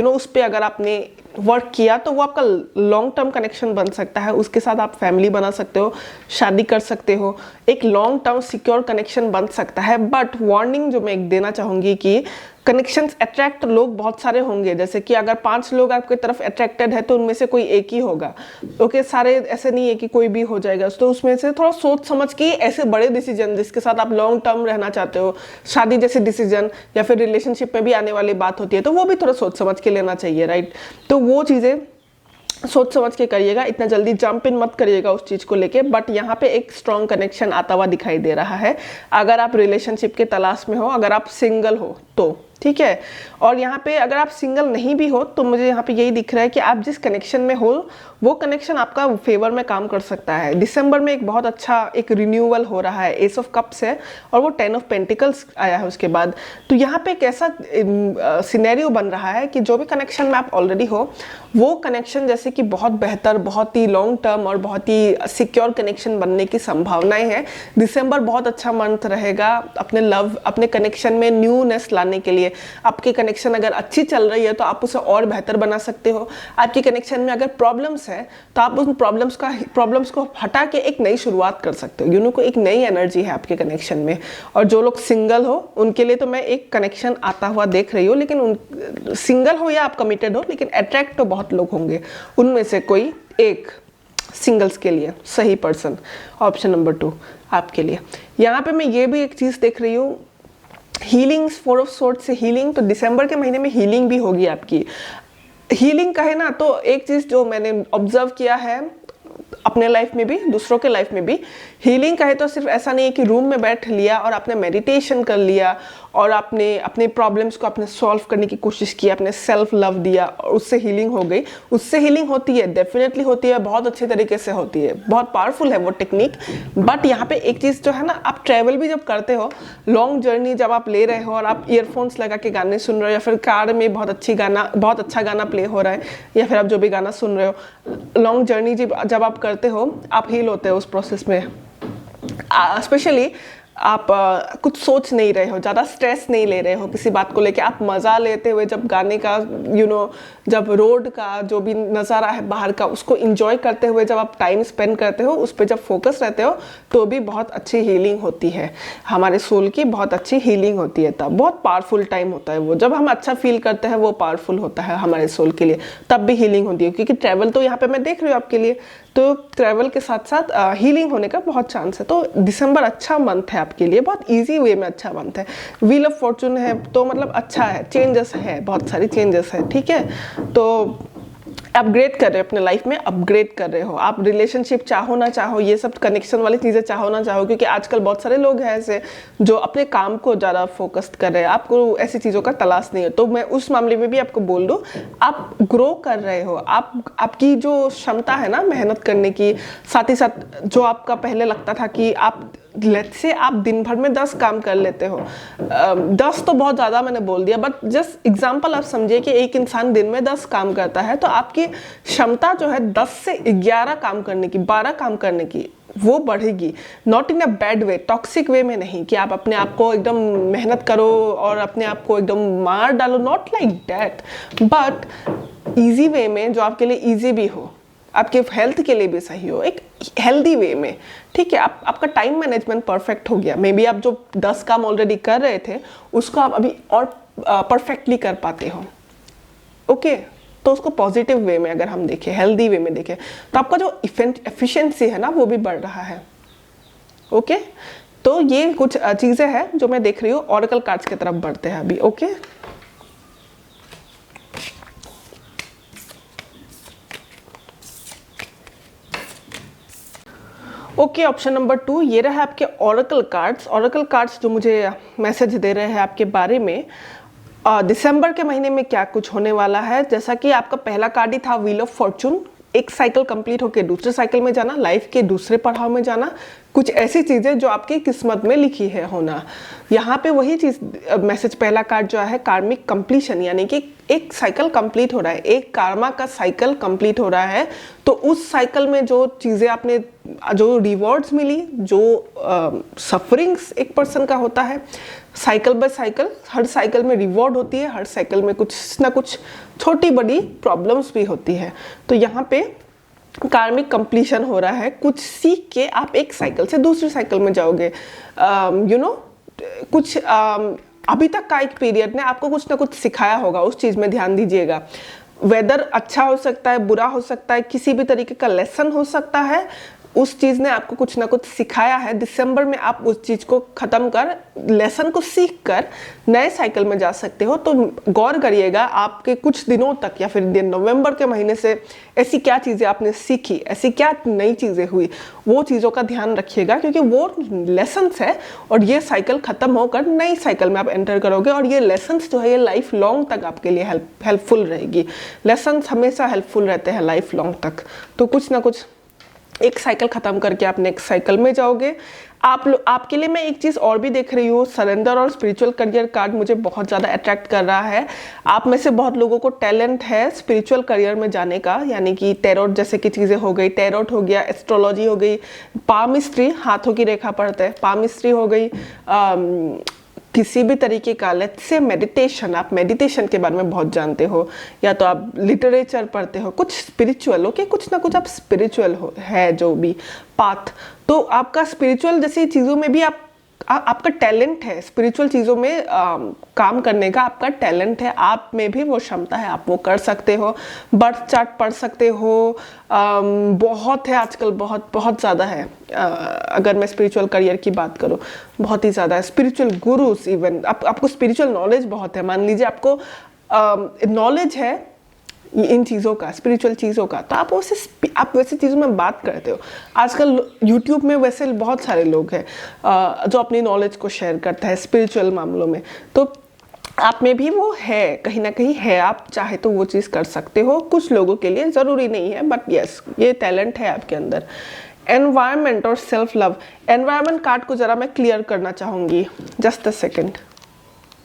उस पर अगर आपने वर्क किया तो वो आपका लॉन्ग टर्म कनेक्शन बन सकता है। उसके साथ आप फैमिली बना सकते हो, शादी कर सकते हो, एक लॉन्ग टर्म सिक्योर कनेक्शन बन सकता है। बट वार्निंग जो मैं एक देना चाहूँगी कि कनेक्शंस अट्रैक्ट लोग बहुत सारे होंगे, जैसे कि अगर 5 लोग आपकी तरफ अट्रैक्टेड है तो उनमें से कोई एक ही होगा, ओके। सारे ऐसे नहीं है कि कोई भी हो जाएगा, तो उसमें से थोड़ा सोच समझ के ऐसे बड़े डिसीजन जिसके साथ आप लॉन्ग टर्म रहना चाहते हो, शादी जैसे डिसीजन या फिर रिलेशनशिप में भी आने वाली बात होती है, तो वो भी थोड़ा सोच समझ के लेना चाहिए, राइट। तो वो चीज़ें सोच समझ के करिएगा, इतना जल्दी जंप इन मत करिएगा उस चीज़ को लेके। बट यहाँ पे एक स्ट्रॉन्ग कनेक्शन आता हुआ दिखाई दे रहा है अगर आप रिलेशनशिप के तलाश में हो, अगर आप सिंगल हो तो, ठीक है। और यहाँ पे अगर आप सिंगल नहीं भी हो तो मुझे यहाँ पे यही दिख रहा है कि आप जिस कनेक्शन में हो वो कनेक्शन आपका फेवर में काम कर सकता है। दिसंबर में एक बहुत अच्छा एक रिन्यूअल हो रहा है, एस ऑफ कप्स है और वो 10 ऑफ पेंटिकल्स आया है उसके बाद। तो यहाँ पे एक ऐसा सिनेरियो बन रहा है कि जो भी कनेक्शन में आप ऑलरेडी हो वो कनेक्शन जैसे कि बहुत बेहतर, बहुत ही लॉन्ग टर्म और बहुत ही सिक्योर कनेक्शन बनने की संभावनाएं हैं। दिसंबर बहुत अच्छा मंथ रहेगा अपने कनेक्शन में न्यूनेस लाने के लिए। आपकी कनेक्शन अगर अच्छी चल रही है तो आप उसे और बेहतर बना सकते हो। आपकी कनेक्शन में अगर प्रॉब्लम्स है तो आप उन प्रॉब्लम्स को हटा के एक नई शुरुआत कर सकते हो। को एक नई एनर्जी है आपके कनेक्शन में। और जो लोग सिंगल हो उनके लिए तो मैं एक कनेक्शन आता हुआ देख रही हूँ, लेकिन सिंगल हो या आप कमिटेड हो, लेकिन अट्रैक्ट तो बहुत लोग होंगे, उनमें से कोई एक सिंगल्स के लिए सही पर्सन, ऑप्शन नंबर 2 आपके लिए। यहाँ पे मैं ये भी एक चीज़ देख रही हूँ, हीलिंग्स, 4 ऑफ सोर्ड्स से हीलिंग। तो दिसंबर के महीने में हीलिंग भी होगी आपकी। हीलिंग कहे ना तो एक चीज़ जो मैंने ऑब्जर्व किया है अपने लाइफ में भी, दूसरों के लाइफ में भी, हीलिंग कहे तो सिर्फ ऐसा नहीं है कि रूम में बैठ लिया और आपने मेडिटेशन कर लिया और आपने अपने प्रॉब्लम्स को आपने सॉल्व करने की कोशिश की, आपने सेल्फ लव दिया और उससे हीलिंग हो गई। उससे हीलिंग होती है, डेफिनेटली होती है, बहुत अच्छे तरीके से होती है, बहुत पावरफुल है वो टेक्निक। बट यहाँ पे एक चीज़ जो है ना, आप ट्रैवल भी जब करते हो, लॉन्ग जर्नी जब आप ले रहे हो और आप ईयरफोन्स लगा के गाने सुन रहे हो या फिर कार में बहुत अच्छा गाना प्ले हो रहा है या फिर आप जो भी गाना सुन रहे हो, लॉन्ग जर्नी जब आप करते हो आप हील होते हो उस प्रोसेस में। स्पेशली आप कुछ सोच नहीं रहे हो, ज़्यादा स्ट्रेस नहीं ले रहे हो किसी बात को लेके, आप मज़ा लेते हुए जब गाने का जब रोड का जो भी नज़ारा है बाहर का उसको इंजॉय करते हुए जब आप टाइम स्पेंड करते हो, उस पर जब फोकस रहते हो तो भी बहुत अच्छी हीलिंग होती है, हमारे सोल की बहुत अच्छी हीलिंग होती है। तब बहुत पावरफुल टाइम होता है वो, जब हम अच्छा फील करते हैं वो पावरफुल होता है हमारे सोल के लिए, तब भी हीलिंग होती है। क्योंकि ट्रैवल तो यहाँ पे मैं देख रही हूँ आपके लिए, तो ट्रैवल के साथ साथ हीलिंग होने का बहुत चांस है। तो दिसंबर अच्छा मंथ है आपके लिए, बहुत इजी वे में अच्छा मंथ है। व्हील ऑफ फॉर्चून है तो मतलब अच्छा है, चेंजेस है, बहुत सारी चेंजेस है, ठीक है। तो अपग्रेड कर रहे हो अपने लाइफ में, अपग्रेड कर रहे हो आप। रिलेशनशिप चाहो ना चाहो, ये सब कनेक्शन वाली चीज़ें चाहो ना चाहो, क्योंकि आजकल बहुत सारे लोग हैं ऐसे जो अपने काम को ज़्यादा फोकस्ड कर रहे हैं, आपको ऐसी चीज़ों का तलाश नहीं है। तो मैं उस मामले में भी आपको बोल दूँ, आप ग्रो कर रहे हो, आपकी जो क्षमता है ना मेहनत करने की, साथ ही साथ जो आपका पहले लगता था कि आप लेट्स से आप दिन भर में 10 काम कर लेते हो, 10 तो बहुत ज़्यादा मैंने बोल दिया, बट जस्ट एग्जांपल आप समझिए कि एक इंसान दिन में 10 काम करता है, तो आपकी क्षमता जो है 10 से 11 काम करने की, 12 काम करने की, वो बढ़ेगी। Not in a bad way, toxic way में नहीं कि आप अपने आप को एकदम मेहनत करो और अपने आप को एकदम मार डालो, not like that, but easy way में जो आपके लिए ईजी भी हो, आपके हेल्थ के लिए भी सही हो, एक हेल्दी वे में, ठीक है। आपका टाइम मैनेजमेंट परफेक्ट हो गया, मे बी आप जो 10 काम ऑलरेडी कर रहे थे उसको आप अभी और परफेक्टली कर पाते हो, ओके। तो उसको पॉजिटिव वे में अगर हम देखें, हेल्दी वे में देखें, तो आपका जो एफिशिएंसी है ना वो भी बढ़ रहा है, ओके। तो ये कुछ चीज़ें हैं जो मैं देख रही हूँ। ऑरेकल कार्ड्स की तरफ बढ़ते हैं अभी, ओके। ओके, ऑप्शन नंबर 2 ये रहा आपके ऑरेकल कार्ड्स। ऑरेकल कार्ड्स जो मुझे मैसेज दे रहे हैं आपके बारे में, दिसंबर के महीने में क्या कुछ होने वाला है। जैसा कि आपका पहला कार्ड ही था व्हील ऑफ फॉर्चून, एक साइकिल कंप्लीट होकर दूसरे साइकिल में जाना, लाइफ के दूसरे पड़ाव में जाना, कुछ ऐसी चीज़ें जो आपकी किस्मत में लिखी है होना। यहाँ पे वही चीज़ मैसेज, पहला कार्ड जो है कार्मिक कंप्लीशन, यानी कि एक साइकिल कंप्लीट हो रहा है, एक कार्मा का साइकिल कंप्लीट हो रहा है। तो उस साइकिल में जो चीज़ें आपने, जो रिवॉर्ड्स मिली, जो सफरिंग्स एक पर्सन का होता है, साइकिल बाय साइकिल, हर साइकिल में रिवॉर्ड होती है, हर साइकिल में कुछ ना कुछ छोटी बड़ी प्रॉब्लम्स भी होती है। तो यहाँ पे कार्मिक कंप्लीशन हो रहा है, कुछ सीख के आप एक साइकिल से दूसरी साइकिल में जाओगे। कुछ अभी तक का एक पीरियड ने आपको कुछ ना कुछ सिखाया होगा, उस चीज़ में ध्यान दीजिएगा। वेदर अच्छा हो सकता है, बुरा हो सकता है, किसी भी तरीके का लेसन हो सकता है, उस चीज़ ने आपको कुछ ना कुछ सिखाया है, दिसंबर में आप उस चीज़ को ख़त्म कर, लेसन को सीख कर नए साइकिल में जा सकते हो। तो गौर करिएगा आपके कुछ दिनों तक या फिर नवंबर के महीने से ऐसी क्या चीज़ें आपने सीखी, ऐसी क्या नई चीज़ें हुई, वो चीज़ों का ध्यान रखिएगा, क्योंकि वो लेसन्स है और ये साइकिल ख़त्म होकर नई साइकिल में आप एंटर करोगे। और ये लेसन्स जो है ये लाइफ लॉन्ग तक आपके लिए हेल्पफुल रहेगी। लेसन्स हमेशा हेल्पफुल रहते हैं लाइफ लॉन्ग तक। तो कुछ ना कुछ एक साइकिल ख़त्म करके आप नेक्स्ट साइकिल में जाओगे। आपके लिए मैं एक चीज़ और भी देख रही हूँ, सरेंडर और स्पिरिचुअल करियर कार्ड मुझे बहुत ज़्यादा अट्रैक्ट कर रहा है। आप में से बहुत लोगों को टैलेंट है स्पिरिचुअल करियर में जाने का, यानी कि टैरोट जैसे की चीज़ें हो गई, टैरोट हो गया, एस्ट्रोलॉजी हो गई, पामिस्ट्री हाथों की रेखा पढ़ते हैं, पामिस्ट्री हो गई, किसी भी तरीके का लेट्स से मेडिटेशन, आप मेडिटेशन के बारे में बहुत जानते हो, या तो आप लिटरेचर पढ़ते हो, कुछ स्पिरिचुअल, ओके, कुछ ना कुछ आप स्पिरिचुअल हो है जो भी पाथ, तो आपका स्पिरिचुअल जैसी चीज़ों में भी आपका टैलेंट है, स्पिरिचुअल चीज़ों में काम करने का आपका टैलेंट है, आप में भी वो क्षमता है, आप वो कर सकते हो। बर्थ चार्ट पढ़ सकते हो, बहुत है आजकल, बहुत बहुत ज़्यादा है। अगर मैं स्पिरिचुअल करियर की बात करूँ, बहुत ही ज़्यादा है। स्पिरिचुअल गुरुज इवन, आपको स्पिरिचुअल नॉलेज बहुत है। मान लीजिए आपको नॉलेज है इन चीज़ों का, स्पिरिचुअल चीज़ों का, तो आप वैसे चीज़ों में बात करते हो। आजकल यूट्यूब में वैसे बहुत सारे लोग हैं जो अपनी नॉलेज को शेयर करते हैं स्पिरिचुअल मामलों में, तो आप में भी वो है, कहीं ना कहीं है। आप चाहे तो वो चीज़ कर सकते हो, कुछ लोगों के लिए ज़रूरी नहीं है, बट यस ये टैलेंट है आपके अंदर। एनवायरनमेंट और सेल्फ लव, एनवायरनमेंट कार्ड को ज़रा मैं क्लियर करना चाहूँगी, जस्ट अ सेकेंड।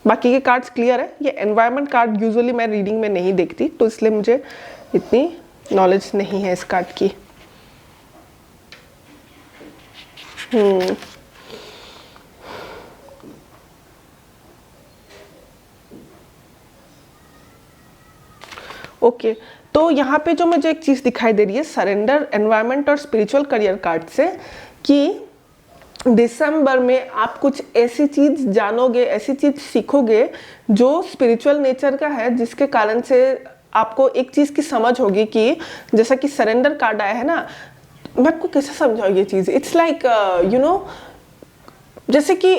बाकी के कार्ड्स क्लियर है, ये एनवायरनमेंट कार्ड यूजुअली मैं रीडिंग में नहीं देखती, तो इसलिए मुझे इतनी नॉलेज नहीं है इस कार्ड की। ओके, तो यहाँ पे जो मुझे एक चीज़ दिखाई दे रही है सरेंडर, एनवायरनमेंट और स्पिरिचुअल करियर कार्ड से, कि दिसंबर में आप कुछ ऐसी चीज़ जानोगे, ऐसी चीज़ सीखोगे जो स्पिरिचुअल नेचर का है, जिसके कारण से आपको एक चीज़ की समझ होगी कि जैसा कि सरेंडर कार्ड आया है ना, मैं आपको कैसे समझाऊँ ये चीज़, इट्स लाइक यू नो, जैसे कि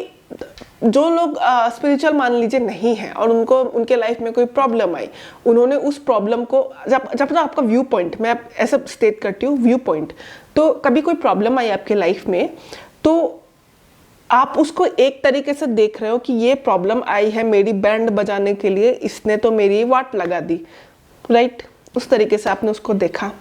जो लोग स्पिरिचुअल मान लीजिए नहीं है और उनके लाइफ में कोई प्रॉब्लम आई, उन्होंने उस प्रॉब्लम को जब आपका व्यू पॉइंट, मैं ऐसा स्टेट करती हूँ व्यू पॉइंट, तो कभी कोई प्रॉब्लम आई आपके लाइफ में, तो आप उसको एक तरीके से देख रहे हो कि ये प्रॉब्लम आई है मेरी बैंड बजाने के लिए, इसने तो मेरी वाट लगा दी, राइट, उस तरीके से आपने उसको देखा।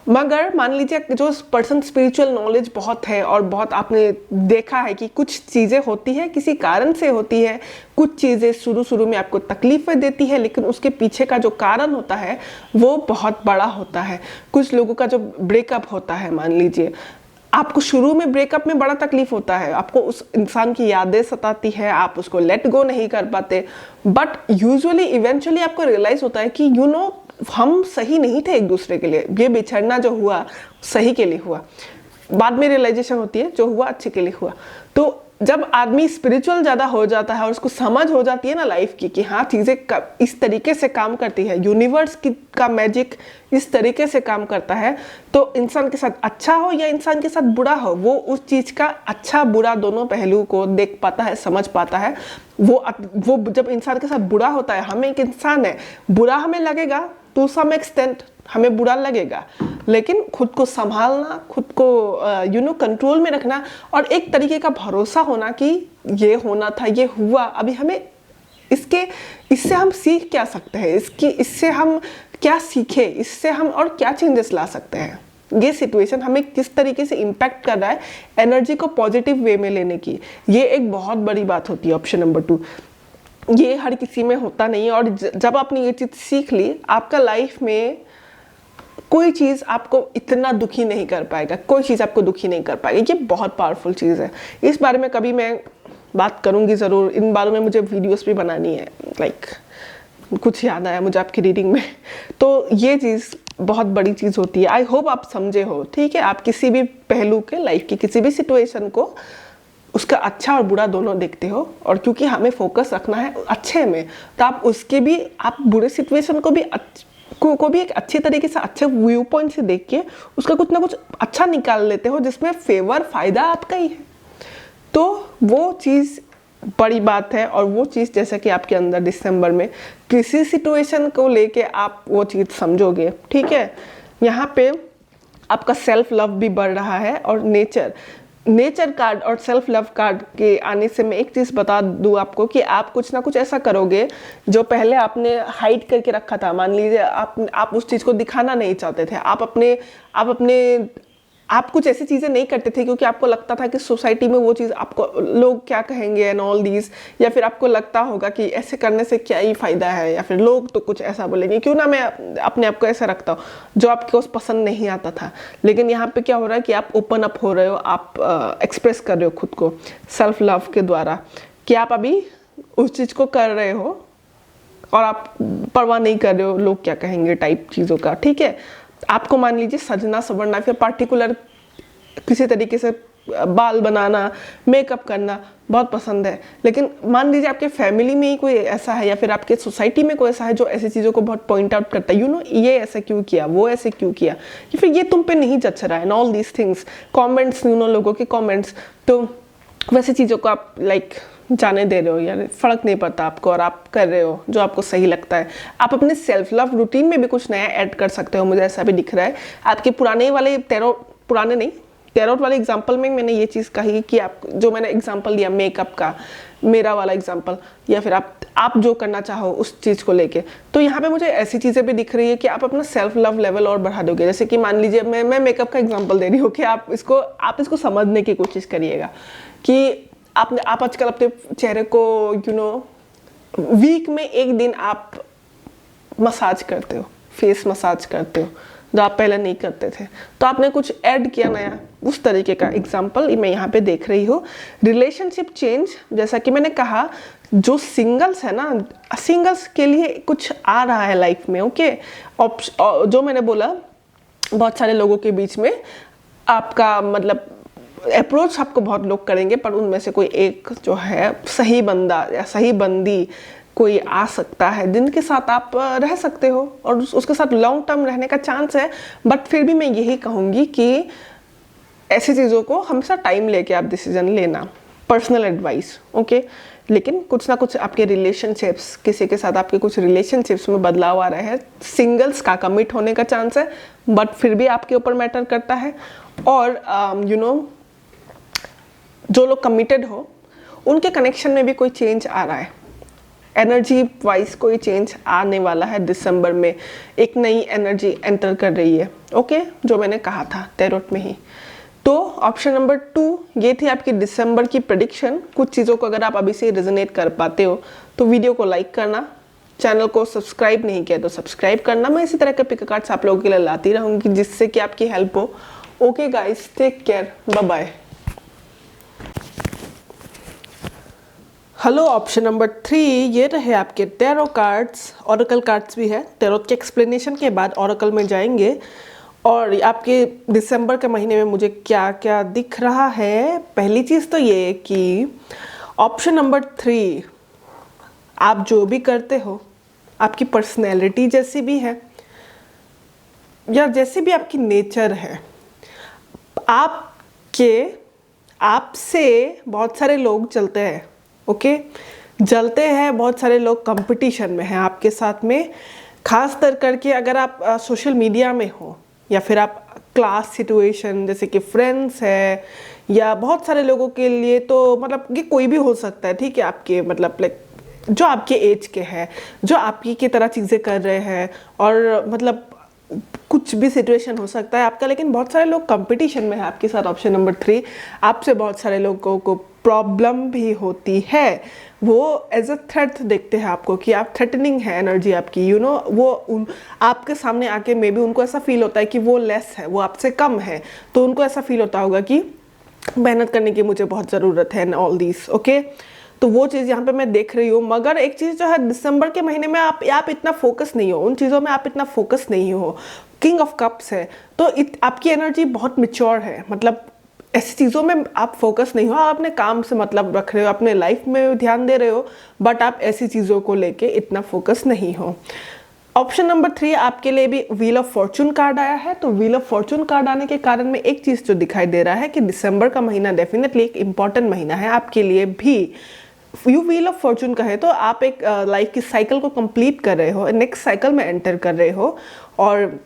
मगर मान लीजिए जो पर्सन स्पिरिचुअल नॉलेज बहुत है और बहुत आपने देखा है कि कुछ चीज़ें होती है किसी कारण से होती है, कुछ चीज़ें शुरू में आपको तकलीफ़ें देती है, लेकिन उसके पीछे का जो कारण होता है वो बहुत बड़ा होता है। कुछ लोगों का जो ब्रेकअप होता है, मान लीजिए आपको शुरू में ब्रेकअप में बड़ा तकलीफ होता है, आपको उस इंसान की यादें सताती है, आप उसको लेट गो नहीं कर पाते, बट यूजुअली इवेंचुअली आपको रियलाइज होता है कि यू नो हम सही नहीं थे एक दूसरे के लिए, ये बिछड़ना जो हुआ सही के लिए हुआ, बाद में रियलाइजेशन होती है जो हुआ अच्छे के लिए हुआ। तो जब आदमी स्पिरिचुअल ज़्यादा हो जाता है और उसको समझ हो जाती है ना लाइफ की कि हाँ चीज़ें इस तरीके से काम करती है, यूनिवर्स का मैजिक इस तरीके से काम करता है, तो इंसान के साथ अच्छा हो या इंसान के साथ बुरा हो, वो उस चीज़ का अच्छा बुरा दोनों पहलू को देख पाता है, समझ पाता है। वो जब इंसान के साथ बुरा होता है, हम एक इंसान है, बुरा हमें लगेगा टू सम एक्सटेंट, हमें बुरा लगेगा, लेकिन खुद को संभालना, खुद को कंट्रोल में रखना और एक तरीके का भरोसा होना कि ये होना था, ये हुआ, अभी हमें इससे हम सीख क्या सकते हैं, इससे हम क्या सीखे, इससे हम और क्या चेंजेस ला सकते हैं, ये सिचुएशन हमें किस तरीके से इम्पैक्ट कर रहा है, एनर्जी को पॉजिटिव वे में लेने की, ये एक बहुत बड़ी बात होती है। ऑप्शन नंबर 2, ये हर किसी में होता नहीं है, और जब आपने ये चीज़ सीख ली, आपका लाइफ में कोई चीज़ आपको इतना दुखी नहीं कर पाएगा, कोई चीज़ आपको दुखी नहीं कर पाएगी। ये बहुत पावरफुल चीज़ है, इस बारे में कभी मैं बात करूँगी ज़रूर, इन बारों में मुझे वीडियोस भी बनानी है, लाइक कुछ याद आया मुझे आपकी रीडिंग में, तो ये चीज़ बहुत बड़ी चीज़ होती है। आई होप आप समझे हो, ठीक है, आप किसी भी पहलू के लाइफ की किसी भी सिचुएशन को उसका अच्छा और बुरा दोनों देखते हो, और क्योंकि हमें फोकस रखना है अच्छे में, तो आप उसके भी, आप बुरे सिचुएशन को भी को भी एक अच्छे तरीके से, अच्छे व्यू पॉइंट से देख के उसका कुछ ना कुछ अच्छा निकाल लेते हो जिसमें फेवर फायदा आपका ही है। तो वो चीज़ बड़ी बात है। और वो चीज़ जैसा कि आपके अंदर दिसंबर में किसी सिचुएशन को लेके आप वो चीज़ समझोगे, ठीक है। यहाँ पे आपका सेल्फ लव भी बढ़ रहा है। और नेचर कार्ड और सेल्फ लव कार्ड के आने से मैं एक चीज़ बता दूँ आपको कि आप कुछ ना कुछ ऐसा करोगे जो पहले आपने हाइड करके रखा था। मान लीजिए आप उस चीज़ को दिखाना नहीं चाहते थे, आप कुछ ऐसी चीज़ें नहीं करते थे क्योंकि आपको लगता था कि सोसाइटी में वो चीज़ आपको लोग क्या कहेंगे एंड ऑल दीज, या फिर आपको लगता होगा कि ऐसे करने से क्या ही फ़ायदा है, या फिर लोग तो कुछ ऐसा बोलेंगे, क्यों ना मैं अपने आप को ऐसा रखता हूँ, जो आपको पसंद नहीं आता था। लेकिन यहाँ पे क्या हो रहा है कि आप ओपन अप हो रहे हो, आप एक्सप्रेस कर रहे हो खुद को सेल्फ लव के द्वारा कि आप अभी उस चीज़ को कर रहे हो और आप परवाह नहीं कर रहे हो लोग क्या कहेंगे टाइप चीज़ों का, ठीक है। आपको मान लीजिए सजना संवरना, फिर पार्टिकुलर किसी तरीके से बाल बनाना, मेकअप करना बहुत पसंद है, लेकिन मान लीजिए आपके फैमिली में ही कोई ऐसा है या फिर आपके सोसाइटी में कोई ऐसा है जो ऐसी चीज़ों को बहुत पॉइंट आउट करता है, ये ऐसे क्यों किया, वो ऐसे क्यों किया, या फिर ये तुम पे नहीं जच रहा है and all these things, comments, लोगों के कमेंट्स। तो वैसे चीज़ों को आप जाने दे रहे हो, यार फर्क नहीं पड़ता आपको, और आप कर रहे हो जो आपको सही लगता है। आप अपने सेल्फ लव रूटीन में भी कुछ नया ऐड कर सकते हो, मुझे ऐसा भी दिख रहा है। आपके टैरोट वाले एग्जाम्पल में मैंने ये चीज़ कही कि आप जो मैंने एग्जाम्पल दिया मेकअप का, मेरा वाला एग्जाम्पल, या फिर आप जो करना चाहो उस चीज़ को लेके, तो यहाँ पे मुझे ऐसी चीज़ें भी दिख रही है कि आप अपना सेल्फ लव लेवल और बढ़ा दोगे। जैसे कि मान लीजिए मैं मेकअप का एग्जाम्पल दे रही हूँ कि आप इसको समझने की कोशिश करिएगा कि आप आजकल अपने चेहरे को वीक में एक दिन आप मसाज करते हो, फेस मसाज करते हो, जो आप पहले नहीं करते थे। तो आपने कुछ ऐड किया नया, उस तरीके का एग्जाम्पल मैं यहाँ पे देख रही हूँ। रिलेशनशिप चेंज, जैसा कि मैंने कहा, जो सिंगल्स है ना, सिंगल्स के लिए कुछ आ रहा है लाइफ में, ओके। जो मैंने बोला बहुत सारे लोगों के बीच में आपका मतलब अप्रोच आपको बहुत लोग करेंगे, पर उनमें से कोई एक जो है सही बंदा या सही बंदी कोई आ सकता है जिनके साथ आप रह सकते हो और उसके साथ लॉन्ग टर्म रहने का चांस है। बट फिर भी मैं यही कहूँगी कि ऐसी चीज़ों को हमेशा टाइम लेके आप डिसीजन लेना, पर्सनल एडवाइस, ओके। लेकिन कुछ ना कुछ आपके रिलेशनशिप्स, किसी के साथ आपके कुछ रिलेशनशिप्स में बदलाव आ रहे हैं। सिंगल्स का कमिट होने का चांस है, बट फिर भी आपके ऊपर मैटर करता है। और जो लोग कमिटेड हो उनके कनेक्शन में भी कोई चेंज आ रहा है, एनर्जी वाइज कोई चेंज आने वाला है। दिसंबर में एक नई एनर्जी एंटर कर रही है, ओके, जो मैंने कहा था टैरोट में ही। तो ऑप्शन नंबर 2 ये थी आपकी दिसंबर की प्रेडिक्शन। कुछ चीज़ों को अगर आप अभी से रेजोनेट कर पाते हो तो वीडियो को लाइक करना, चैनल को सब्सक्राइब नहीं किया तो सब्सक्राइब करना। मैं इसी तरह के पिक कार्ड्स आप लोगों के लिए लाती रहूँगी जिससे कि आपकी हेल्प हो। Okay guys, take care, bye bye. Hello, option number 3 ये रहे आपके टैरो कार्ड्स, ऑरेकल कार्ड्स भी है। टैरो के एक्सप्लेनेशन के बाद ऑरेकल में जाएंगे और आपके दिसंबर के महीने में मुझे क्या क्या दिख रहा है। पहली चीज़ तो ये कि ऑप्शन नंबर 3, आप जो भी करते हो, आपकी पर्सनैलिटी जैसी भी है या जैसी भी आपकी नेचर है, आपसे बहुत सारे लोग चलते हैं, ओके, जलते हैं। बहुत सारे लोग कंपटीशन में हैं आपके साथ में, खास कर करके अगर आप सोशल मीडिया में हो या फिर आप क्लास सिचुएशन जैसे कि फ्रेंड्स है, या बहुत सारे लोगों के लिए तो मतलब कि कोई भी हो सकता है, ठीक है, आपके मतलब लाइक जो आपके एज के हैं, जो आपकी की तरह चीज़ें कर रहे हैं, और मतलब कुछ भी सिचुएशन हो सकता है आपका, लेकिन बहुत सारे लोग कंपटीशन में है आपके साथ। ऑप्शन नंबर 3, आपसे बहुत सारे लोगों को प्रॉब्लम भी होती है, वो एज अ थ्रेट देखते हैं आपको कि आप थ्रेटनिंग है एनर्जी आपकी, वो आपके सामने आके मे बी उनको ऐसा फील होता है कि वो लेस है, वो आपसे कम है, तो उनको ऐसा फील होता होगा कि मेहनत करने की मुझे बहुत ज़रूरत है एंड ऑल दिस, ओके। तो वो चीज़ यहाँ पे मैं देख रही हूँ। मगर एक चीज़ जो है, दिसंबर के महीने में आप इतना फोकस नहीं हो उन चीज़ों में, आप इतना फोकस नहीं हो। किंग ऑफ कप्स है, तो आपकी एनर्जी बहुत मिच्योर है, मतलब ऐसी चीज़ों में आप फोकस नहीं हो, आप अपने काम से मतलब रख रहे हो, अपने लाइफ में ध्यान दे रहे हो, बट आप ऐसी चीज़ों को लेके इतना फोकस नहीं हो। ऑप्शन नंबर 3 आपके लिए भी व्हील ऑफ फॉर्चून कार्ड आया है। तो व्हील ऑफ फॉर्चून कार्ड आने के कारण में एक चीज जो दिखाई दे रहा है कि दिसंबर का महीना डेफिनेटली एक इंपॉर्टेंट महीना है आपके लिए भी। यू व्हील ऑफ फॉर्चून कहे तो आप एक लाइफ की साइकिल को कंप्लीट कर रहे हो, नेक्स्ट साइकिल में एंटर कर रहे हो, और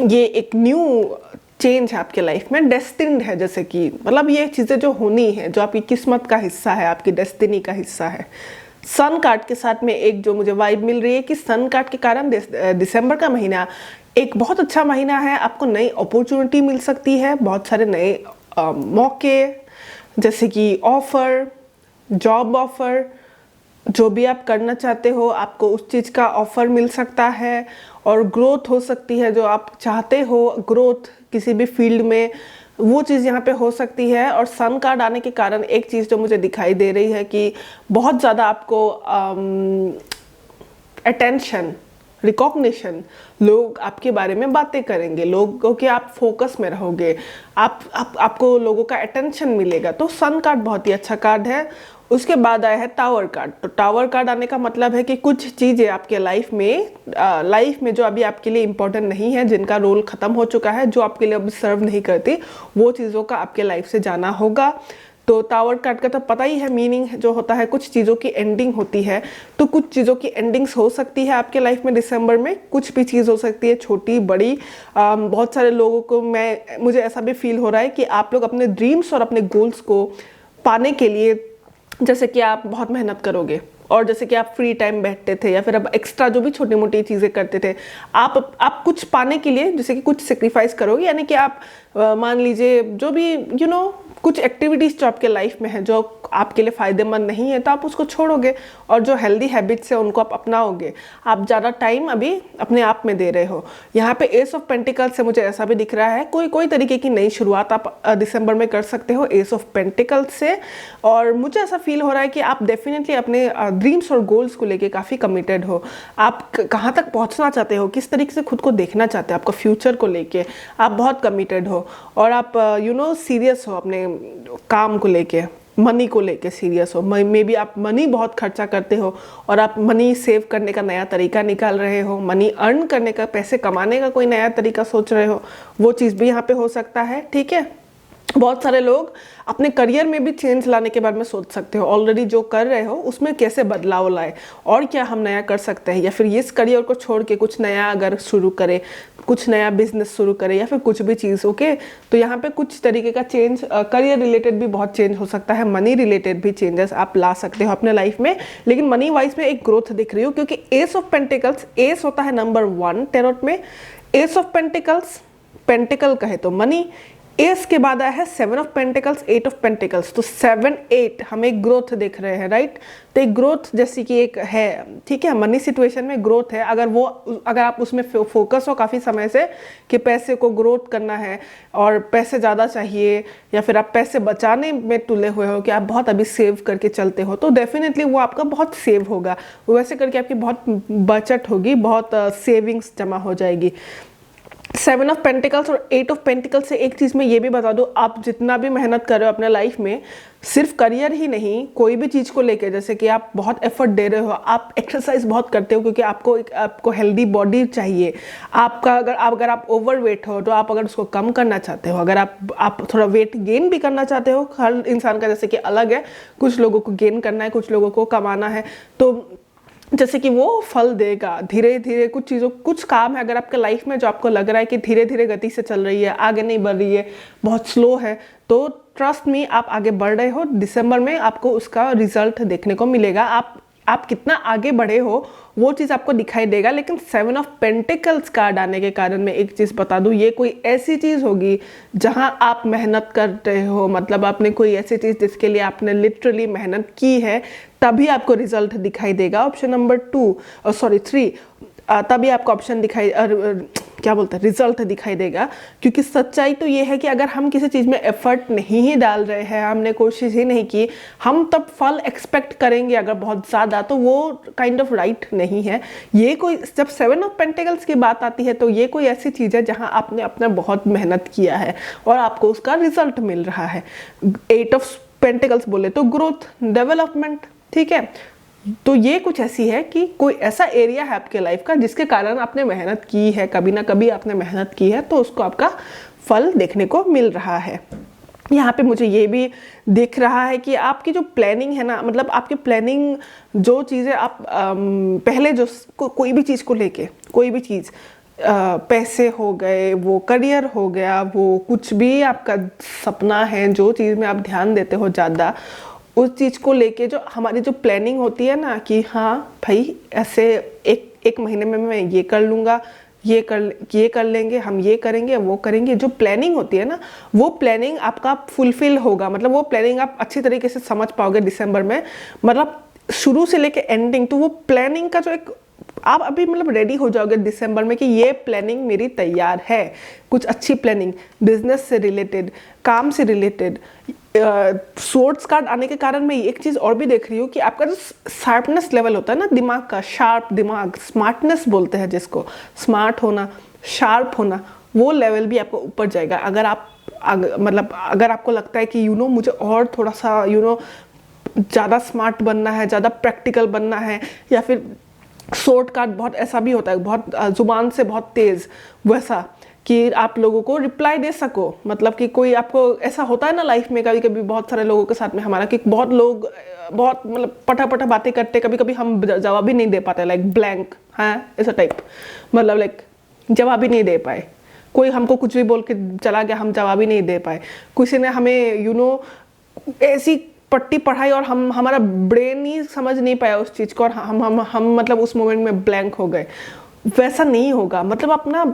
ये एक न्यू चेंज है आपके लाइफ में, डेस्टिन्ड है, जैसे कि मतलब ये चीज़ें जो होनी है, जो आपकी किस्मत का हिस्सा है, आपकी डेस्टिनी का हिस्सा है। सन कार्ड के साथ में एक जो मुझे वाइब मिल रही है कि सन कार्ड के कारण दिसंबर का महीना एक बहुत अच्छा महीना है। आपको नई अपॉर्चुनिटी मिल सकती है, बहुत सारे नए मौके, जैसे कि ऑफर, जॉब ऑफर, जो भी आप करना चाहते हो आपको उस चीज़ का ऑफर मिल सकता है, और ग्रोथ हो सकती है, जो आप चाहते हो ग्रोथ किसी भी फील्ड में, वो चीज़ यहाँ पे हो सकती है। और सन कार्ड आने के कारण एक चीज़ जो मुझे दिखाई दे रही है कि बहुत ज़्यादा आपको अटेंशन, रिकॉग्निशन, लोग आपके बारे में बातें करेंगे, लोगों के आप फोकस में रहोगे, आपको लोगों का अटेंशन मिलेगा। तो सन कार्ड बहुत ही अच्छा कार्ड है। उसके बाद आया है टावर कार्ड। तो टावर कार्ड आने का मतलब है कि कुछ चीज़ें आपके लाइफ में जो अभी आपके लिए इम्पोर्टेंट नहीं है, जिनका रोल ख़त्म हो चुका है, जो आपके लिए अभी सर्व नहीं करती, वो चीज़ों का आपके लाइफ से जाना होगा। तो टावर कार्ड का तो पता ही है मीनिंग जो होता है, कुछ चीज़ों की एंडिंग होती है। तो कुछ चीज़ों की एंडिंग्स हो सकती है आपके लाइफ में दिसंबर में, कुछ भी चीज़ हो सकती है, छोटी बड़ी। बहुत सारे लोगों को मुझे ऐसा भी फील हो रहा है कि आप लोग अपने ड्रीम्स और अपने गोल्स को पाने के लिए, जैसे कि आप बहुत मेहनत करोगे, और जैसे कि आप फ्री टाइम बैठते थे या फिर अब एक्स्ट्रा जो भी छोटी मोटी चीज़ें करते थे, आप कुछ पाने के लिए जैसे कि कुछ सेक्रीफाइस करोगे। यानी कि आप मान लीजिए जो भी कुछ एक्टिविटीज़ जो आपके लाइफ में है जो आपके लिए फ़ायदेमंद नहीं है, तो आप उसको छोड़ोगे, और जो हेल्दी हैबिट्स है उनको आप अपनाओगे। आप ज़्यादा टाइम अभी अपने आप में दे रहे हो। यहाँ पे एस ऑफ पेंटिकल्स से मुझे ऐसा भी दिख रहा है कोई तरीके की नई शुरुआत आप दिसंबर में कर सकते हो एस ऑफ पेंटिकल्स से। और मुझे ऐसा फील हो रहा है कि आप डेफिनेटली अपने ड्रीम्स और गोल्स को लेके काफ़ी कमिटेड हो। आप कहाँ तक पहुँचना चाहते हो, किस तरीके से खुद को देखना चाहते हो, आपका फ्यूचर को लेके आप बहुत कमिटेड हो, और आप सीरियस हो अपने काम को लेके, मनी को लेके सीरियस हो। मे बी आप मनी बहुत खर्चा करते हो और आप मनी सेव करने का नया तरीका निकाल रहे हो, मनी अर्न करने का, पैसे कमाने का कोई नया तरीका सोच रहे हो, वो चीज़ भी यहाँ पे हो सकता है। ठीक है, बहुत सारे लोग अपने करियर में भी चेंज लाने के बारे में सोच सकते हो। ऑलरेडी जो कर रहे हो उसमें कैसे बदलाव लाए और क्या हम नया कर सकते हैं, या फिर इस करियर को छोड़ के कुछ नया अगर शुरू करें, कुछ नया बिजनेस शुरू करें, या फिर कुछ भी चीज़। ओके, तो यहाँ पे कुछ तरीके का चेंज, करियर रिलेटेड भी बहुत चेंज हो सकता है, मनी रिलेटेड भी चेंजेस आप ला सकते हो अपने लाइफ में। लेकिन मनी वाइज में एक ग्रोथ दिख रही हो, क्योंकि एस ऑफ पेंटिकल्स, एस होता है नंबर 1 टैरोट में। एस ऑफ पेंटिकल्स, पेंटिकल कहे तो मनी, एस के बाद आया है 7 ऑफ पेंटिकल्स, 8 ऑफ पेंटिकल्स। तो 7, 8 हम एक ग्रोथ देख रहे हैं, राइट। तो एक ग्रोथ जैसी कि एक है, ठीक है, मनी सिचुएशन में ग्रोथ है। अगर आप उसमें फोकस हो काफ़ी समय से कि पैसे को ग्रोथ करना है और पैसे ज़्यादा चाहिए, या फिर आप पैसे बचाने में तुले हुए हो कि आप बहुत अभी सेव करके चलते हो, तो डेफिनेटली वो आपका बहुत सेव होगा। वैसे करके आपकी बहुत बचत होगी, बहुत सेविंग्स जमा हो जाएगी। 7 ऑफ पेंटिकल्स और 8 ऑफ पेंटिकल्स से एक चीज़ मैं ये भी बता दूं, आप जितना भी मेहनत कर रहे हो अपने लाइफ में, सिर्फ करियर ही नहीं, कोई भी चीज़ को लेके, जैसे कि आप बहुत एफर्ट दे रहे हो, आप एक्सरसाइज बहुत करते हो क्योंकि आपको हेल्दी बॉडी चाहिए। अगर आप ओवरवेट हो तो आप अगर उसको कम करना चाहते हो, अगर आप थोड़ा वेट गेन भी करना चाहते हो, हर इंसान का जैसे कि अलग है, कुछ लोगों को गेन करना है, कुछ लोगों को कमाना है, तो जैसे कि वो फल देगा धीरे धीरे। कुछ काम है अगर आपके लाइफ में जो आपको लग रहा है कि धीरे धीरे गति से चल रही है, आगे नहीं बढ़ रही है, बहुत स्लो है, तो ट्रस्ट मी आप आगे बढ़ रहे हो। दिसंबर में आपको उसका रिजल्ट देखने को मिलेगा। आप कितना आगे बढ़े हो वो चीज़ आपको दिखाई देगा। लेकिन 7 ऑफ पेंटिकल्स कार्ड आने के कारण मैं एक चीज़ बता दूं, ये कोई ऐसी चीज़ होगी जहां आप मेहनत कर रहे हो, मतलब आपने कोई ऐसी चीज़ जिसके लिए आपने लिटरली मेहनत की है, तभी आपको रिजल्ट दिखाई देगा। ऑप्शन नंबर 3 तभी आपको ऑप्शन रिजल्ट दिखाई देगा। क्योंकि सच्चाई तो ये है कि अगर हम किसी चीज़ में एफर्ट नहीं ही डाल रहे हैं, हमने कोशिश ही नहीं की, हम तब फल एक्सपेक्ट करेंगे अगर बहुत ज़्यादा, तो वो काइंड ऑफ राइट नहीं है। ये कोई, जब 7 ऑफ पेंटिकल्स की बात आती है तो ये कोई ऐसी चीज़ है जहाँ आपने अपना बहुत मेहनत किया है और आपको उसका रिजल्ट मिल रहा है। 8 ऑफ पेंटिकल्स बोले तो ग्रोथ, डेवलपमेंट, ठीक है, तो ये कुछ ऐसी है कि कोई ऐसा एरिया है आपके लाइफ का जिसके कारण आपने मेहनत की है, कभी ना कभी आपने मेहनत की है, तो उसको आपका फल देखने को मिल रहा है। यहाँ पे मुझे ये भी दिख रहा है कि आपकी जो प्लानिंग है ना, मतलब आपकी प्लानिंग, जो चीज़ें आप पहले जो कोई भी चीज़ को लेके, कोई भी चीज़, पैसे हो गए, वो करियर हो गया, वो कुछ भी आपका सपना है, जो चीज़ में आप ध्यान देते हो ज़्यादा, उस चीज़ को लेके जो हमारी जो प्लानिंग होती है ना कि हाँ भाई ऐसे एक महीने में मैं ये कर लूँगा, ये कर लेंगे, हम ये करेंगे, वो करेंगे, जो प्लानिंग होती है ना, वो प्लानिंग आपका फुलफिल होगा, मतलब वो प्लानिंग आप अच्छी तरीके से समझ पाओगे दिसंबर में, मतलब शुरू से लेके एंडिंग। तो वो प्लानिंग का जो एक आप अभी मतलब रेडी हो जाओगे दिसंबर में कि ये प्लानिंग मेरी तैयार है, कुछ अच्छी प्लानिंग, बिजनेस से रिलेटेड, काम से रिलेटेड। सोर्ट्स कार्ड आने के कारण मैं एक चीज़ और भी देख रही हूँ कि आपका जो शार्पनेस लेवल होता है ना दिमाग का, शार्प दिमाग, स्मार्टनेस बोलते हैं जिसको, स्मार्ट होना, शार्प होना, वो लेवल भी आपको ऊपर जाएगा। मतलब अगर आपको लगता है कि मुझे और थोड़ा सा ज़्यादा स्मार्ट बनना है, ज़्यादा प्रैक्टिकल बनना है, या फिर शॉर्ट कार्ड बहुत ऐसा भी होता है, बहुत जुबान से बहुत तेज़, वैसा कि आप लोगों को रिप्लाई दे सको, मतलब कि कोई आपको ऐसा होता है ना लाइफ में, कभी कभी बहुत सारे लोगों के साथ में हमारा कि बहुत लोग बहुत मतलब पटा पटा बातें करते, कभी कभी हम जवाब ही नहीं दे पाते, लाइक ब्लैंक, हाँ ऐसा टाइप, मतलब लाइक जवाब ही नहीं दे पाए, कोई हमको कुछ भी बोल के चला गया, हम जवाब ही नहीं दे पाए, किसी ने हमें ऐसी पट्टी पढ़ाई और हमारा ब्रेन ही समझ नहीं पाया उस चीज़ को, और हम मतलब उस मोमेंट में ब्लैंक हो गए। वैसा नहीं होगा, मतलब